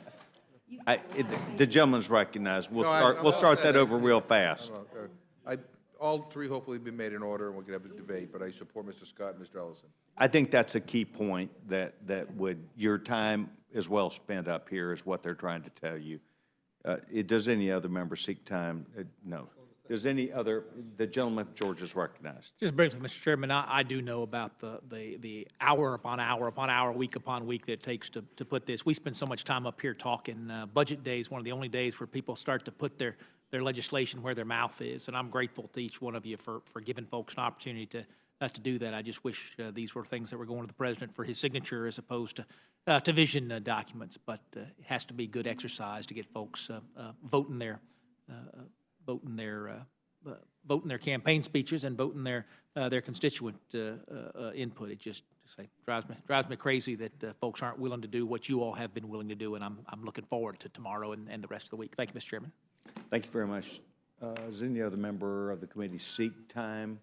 The gentleman's recognized. We'll start that over real fast. all three hopefully been made in order, and we can have a debate, but I support Mr. Scott and Mr. Ellison. I think that's a key point, that your time is well spent up here is what they're trying to tell you. Does any other member seek time? No. Does any other, the gentleman from Georgia is recognized. Just briefly, Mr. Chairman, I do know about the hour upon hour, week upon week that it takes to put this. We spend so much time up here talking. Budget day is one of the only days where people start to put their legislation where their mouth is, and I'm grateful to each one of you for giving folks an opportunity to do that. I just wish these were things that were going to the president for his signature as opposed to vision documents, but it has to be good exercise to get folks voting their campaign speeches and voting their constituent input. It just drives me crazy that folks aren't willing to do what you all have been willing to do, and I'm looking forward to tomorrow and the rest of the week. Thank you, Mr. Chairman. Thank you very much. Does any other member of the committee seek time?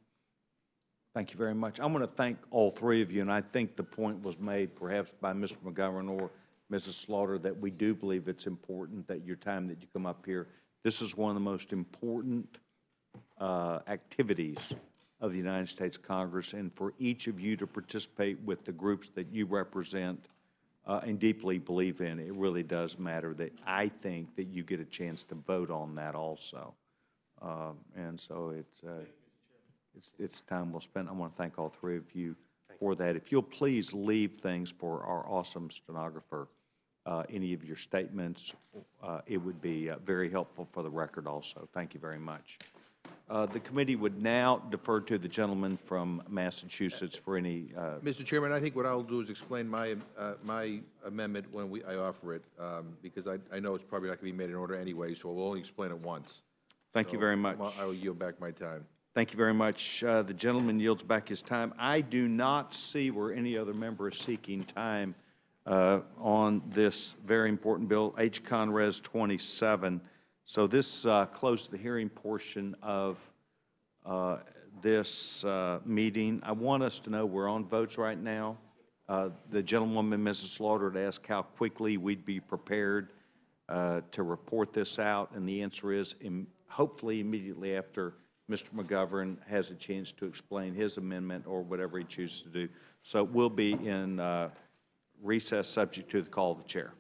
Thank you very much. I want to thank all three of you, and I think the point was made perhaps by Mr. McGovern or Mrs. Slaughter that we do believe it's important that your time that you come up here. This is one of the most important activities of the United States Congress, and for each of you to participate with the groups that you represent and deeply believe in, it really does matter that I think that you get a chance to vote on that also. And so it's time well spent. I want to thank all three of you for that. If you'll please leave things for our awesome stenographer, any of your statements, it would be very helpful for the record also. Thank you very much. The committee would now defer to the gentleman from Massachusetts for any... Mr. Chairman, I think what I'll do is explain my amendment when I offer it, because I know it's probably not going to be made in order anyway, so I'll only explain it once. Thank you very much. I will yield back my time. Thank you very much. The gentleman yields back his time. I do not see where any other member is seeking time on this very important bill, H. Con Res 27. So this closed the hearing portion of this meeting. I want us to know we're on votes right now. The gentlewoman, Mrs. Slaughter, had asked how quickly we'd be prepared to report this out, and the answer is hopefully immediately after Mr. McGovern has a chance to explain his amendment or whatever he chooses to do. So we'll be in recess subject to the call of the chair.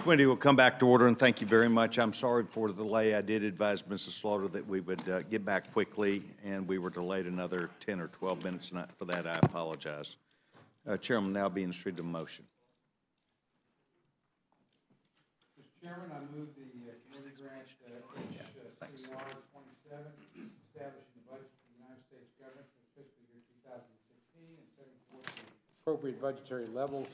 Committee will come back to order, and thank you very much. I'm sorry for the delay. I did advise Mrs. Slaughter that we would get back quickly, and we were delayed another 10 or 12 minutes, and for that I apologize. Chairman, now be instructed to motion. Mr. Chairman, I move the committee grant HCR 27, establishing the budget for the United States government for fiscal year 2016 and setting forth the appropriate budgetary levels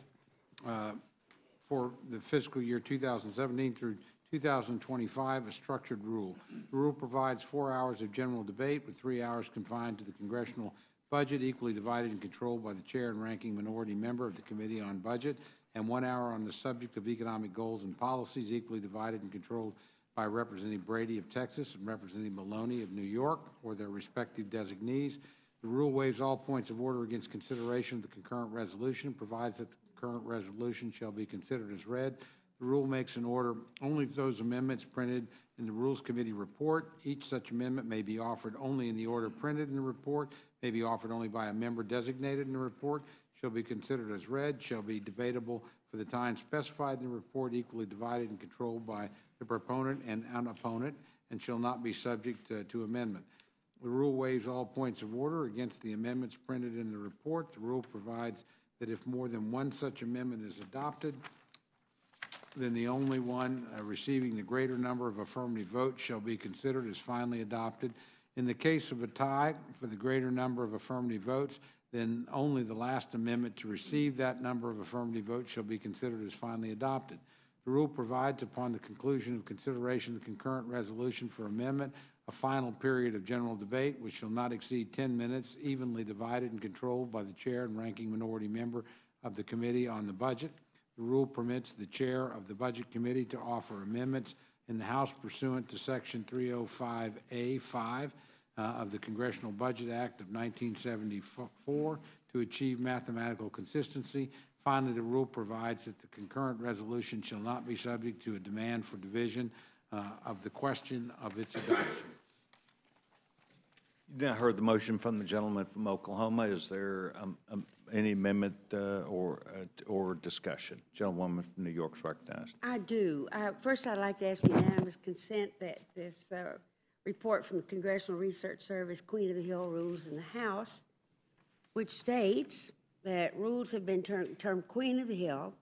for the fiscal year 2017 through 2025, a structured rule. The rule provides 4 hours of general debate with 3 hours confined to the congressional budget, equally divided and controlled by the chair and ranking minority member of the Committee on Budget, and 1 hour on the subject of economic goals and policies, equally divided and controlled by Representative Brady of Texas and Representative Maloney of New York, or their respective designees. The rule waives all points of order against consideration of the concurrent resolution, provides that the concurrent resolution shall be considered as read. The rule makes an order only for those amendments printed in the Rules Committee report. Each such amendment may be offered only in the order printed in the report, may be offered only by a member designated in the report, shall be considered as read, shall be debatable for the time specified in the report, equally divided and controlled by the proponent and an opponent, and shall not be subject to amendment. The rule waives all points of order against the amendments printed in the report. The rule provides that if more than one such amendment is adopted, then the only one receiving the greater number of affirmative votes shall be considered as finally adopted. In the case of a tie for the greater number of affirmative votes, then only the last amendment to receive that number of affirmative votes shall be considered as finally adopted. The rule provides upon the conclusion of consideration of the concurrent resolution for amendment, a final period of general debate which shall not exceed 10 minutes, evenly divided and controlled by the chair and ranking minority member of the Committee on the Budget. The rule permits the chair of the Budget Committee to offer amendments in the House pursuant to Section 305A5 of the Congressional Budget Act of 1974 to achieve mathematical consistency. Finally, the rule provides that the concurrent resolution shall not be subject to a demand for division of the question of its adoption. You now heard the motion from the gentleman from Oklahoma. Is there any amendment or discussion? Gentlewoman from New York is recognized. I do. First, I'd like to ask unanimous consent that this report from the Congressional Research Service, Queen of the Hill Rules in the House, which states that rules have been termed Queen of the Hill.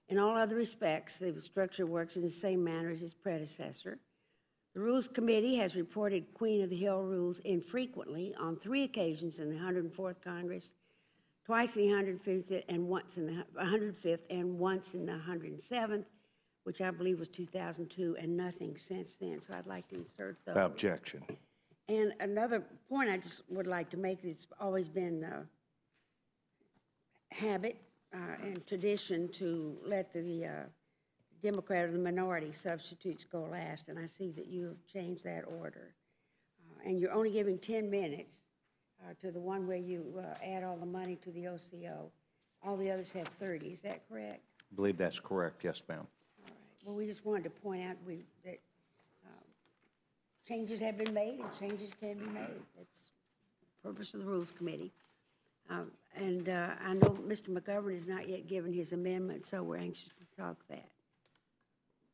In all other respects, the structure works in the same manner as its predecessor. The Rules Committee has reported Queen of the Hill rules infrequently on 3 occasions in the 104th Congress, twice in the 105th and once in the 105th and once in the 107th, which I believe was 2002, and nothing since then. So I'd like to insert those. Without objection. And another point I just would like to make, it's always been the habit and tradition to let the Democrat or the minority substitutes go last, and I see that you have changed that order. And you're only giving 10 minutes to the one where you add all the money to the OCO. All the others have 30. Is that correct? I believe that's correct. Yes, ma'am. All right. Well, we just wanted to point out that changes have been made and changes can be made. That's the purpose of the Rules Committee. And I know Mr. McGovern has not yet given his amendment, so we're anxious to talk that.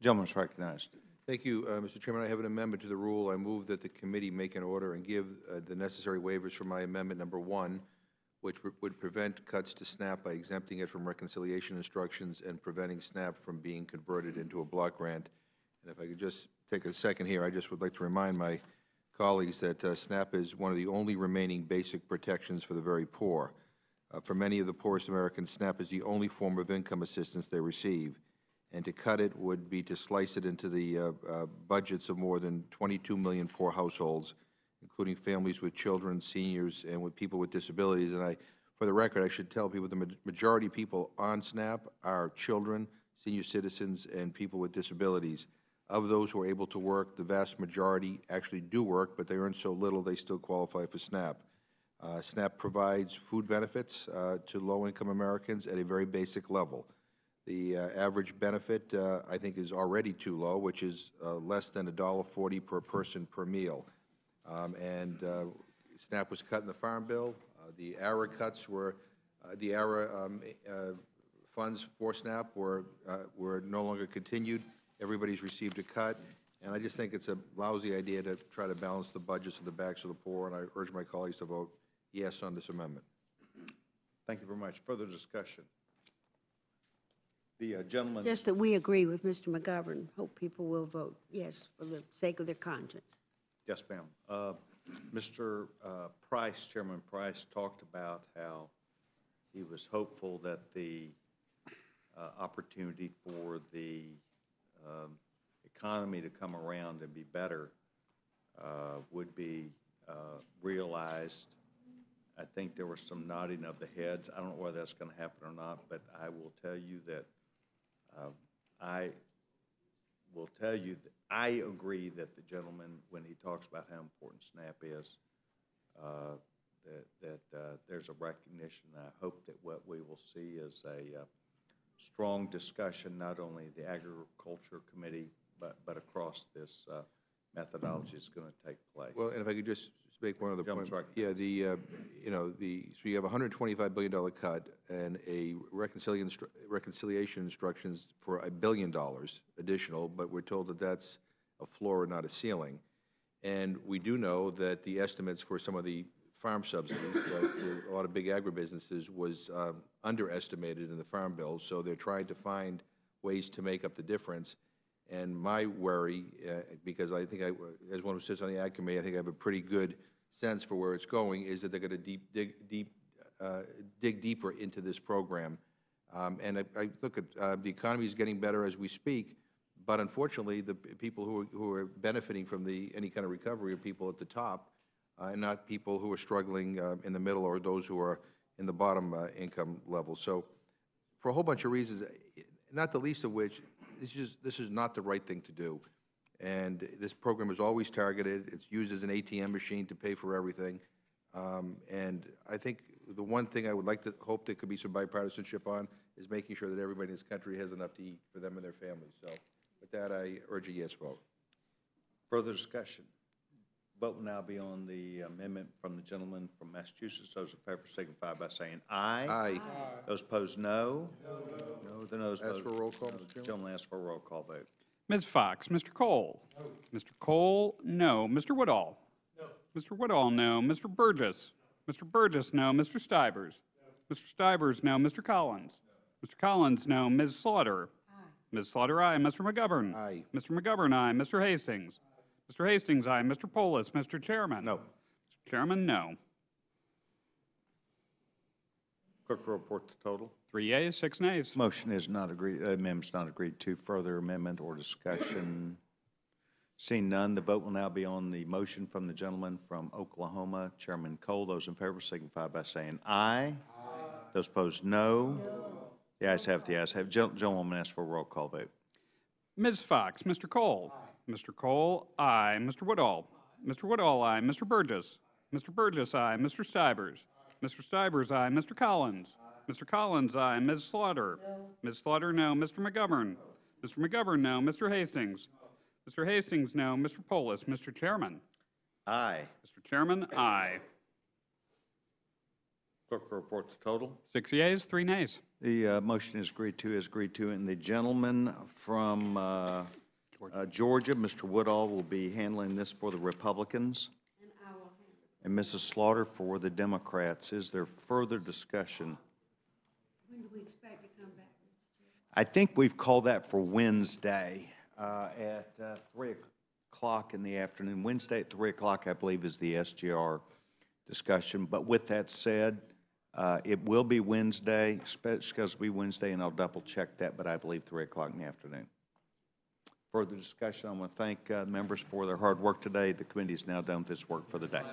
Gentleman is recognized. Thank you, Mr. Chairman. I have an amendment to the rule. I move that the committee make an order and give the necessary waivers for my amendment number 1, which would prevent cuts to SNAP by exempting it from reconciliation instructions and preventing SNAP from being converted into a block grant. And if I could just take a second here, I just would like to remind my colleagues that SNAP is one of the only remaining basic protections for the very poor. For many of the poorest Americans, SNAP is the only form of income assistance they receive. And to cut it would be to slice it into the budgets of more than 22 million poor households, including families with children, seniors, and with people with disabilities. And for the record, I should tell people the majority of people on SNAP are children, senior citizens, and people with disabilities. Of those who are able to work, the vast majority actually do work, but they earn so little they still qualify for SNAP. SNAP provides food benefits to low-income Americans at a very basic level. The average benefit, I think, is already too low, which is less than $1.40 per person per meal. SNAP was cut in the Farm Bill. The ARA cuts were, the ARA funds for SNAP were no longer continued. Everybody's received a cut, and I just think it's a lousy idea to try to balance the budgets of the backs of the poor, and I urge my colleagues to vote yes on this amendment. Thank you very much. Further discussion? The gentleman. Just that we agree with Mr. McGovern. Hope people will vote yes for the sake of their conscience. Yes, ma'am. Mr. Price, Chairman Price, talked about how he was hopeful that the opportunity for the economy to come around and be better would be realized. I think there was some nodding of the heads. I don't know whether that's going to happen or not, but I will tell you that I agree that the gentleman, when he talks about how important SNAP is, that there's a recognition. I hope that what we will see is a strong discussion, not only the Agriculture Committee, but across this methodology is going to take place. Well, and if I could just make one other point. Yeah, so you have a $125 billion cut and a reconciliation instructions for $1 billion additional, but we're told that that's a floor and not a ceiling. And we do know that the estimates for some of the farm subsidies to a lot of big agribusinesses was underestimated in the Farm Bill, so they're trying to find ways to make up the difference. And my worry, because I think as one who sits on the Ag Committee, I think I have a pretty good sense for where it's going, is that they're going to dig deeper into this program. And I look at the economy is getting better as we speak, but unfortunately, the people who are benefiting from any kind of recovery are people at the top, and not people who are struggling in the middle or those who are in the bottom income level. So, for a whole bunch of reasons, not the least of which, this is not the right thing to do. And this program is always targeted. It's used as an ATM machine to pay for everything. And I think the one thing I would like to hope there could be some bipartisanship on is making sure that everybody in this country has enough to eat for them and their families. So with that, I urge a yes vote. Further discussion? Vote will now be on the amendment from the gentleman from Massachusetts. Those in favor signify by saying aye. Aye. Those opposed, no. No. The noes vote. Ask for a roll call, Mr. Chairman. Gentleman asks for a roll call vote. Ms. Fox, Mr. Cole. No. Mr. Cole, no. Mr. Woodall. No. Mr. Woodall, no. Mr. Burgess. No. Mr. Burgess, no. Mr. Stivers. No. Mr. Stivers, no. Mr. Collins. No. Mr. Collins, no. Ms. Slaughter. Aye. Ms. Slaughter, aye. Mr. McGovern. Aye. Mr. McGovern, aye. Mr. Hastings. Aye. Mr. Hastings, aye. Mr. Polis. Mr. Chairman. No. Mr. Chairman, no. Clerk will report the total. 3 yeas, 6 nays. Motion is not agreed, amendment's not agreed to. Further amendment or discussion? Seeing none, the vote will now be on the motion from the gentleman from Oklahoma, Chairman Cole. Those in favor signify by saying aye. Aye. Those opposed, no. No. The ayes have it, the ayes have it. Gentlewoman asks for a roll call vote. Ms. Fox, Mr. Cole. Aye. Mr. Cole, aye. Mr. Woodall. Aye. Mr. Woodall, aye. Mr. Burgess. Mr. Burgess, aye. Mr. Stivers. Aye. Mr. Stivers, aye. Mr. Collins. Mr. Collins, aye. Ms. Slaughter. No. Ms. Slaughter, no. Mr. McGovern. No. Mr. McGovern, no. Mr. Hastings. No. Mr. Hastings, no. Mr. Polis. Mr. Chairman. Aye. Mr. Chairman, aye. Clerk will report the total. 6 yeas, 3 nays. The motion is agreed to, and the gentleman from Georgia, Mr. Woodall, will be handling this for the Republicans. And I will handle it. And Mrs. Slaughter for the Democrats. Is there further discussion? When do we expect to come back, Mr. Chair? I think we've called that for Wednesday at 3 o'clock in the afternoon. Wednesday at 3 o'clock, I believe, is the SGR discussion. But with that said, it will be Wednesday, because it'll be Wednesday, and I'll double check that, but I believe 3 o'clock in the afternoon. Further discussion, I want to thank members for their hard work today. The committee is now done with its work for the day.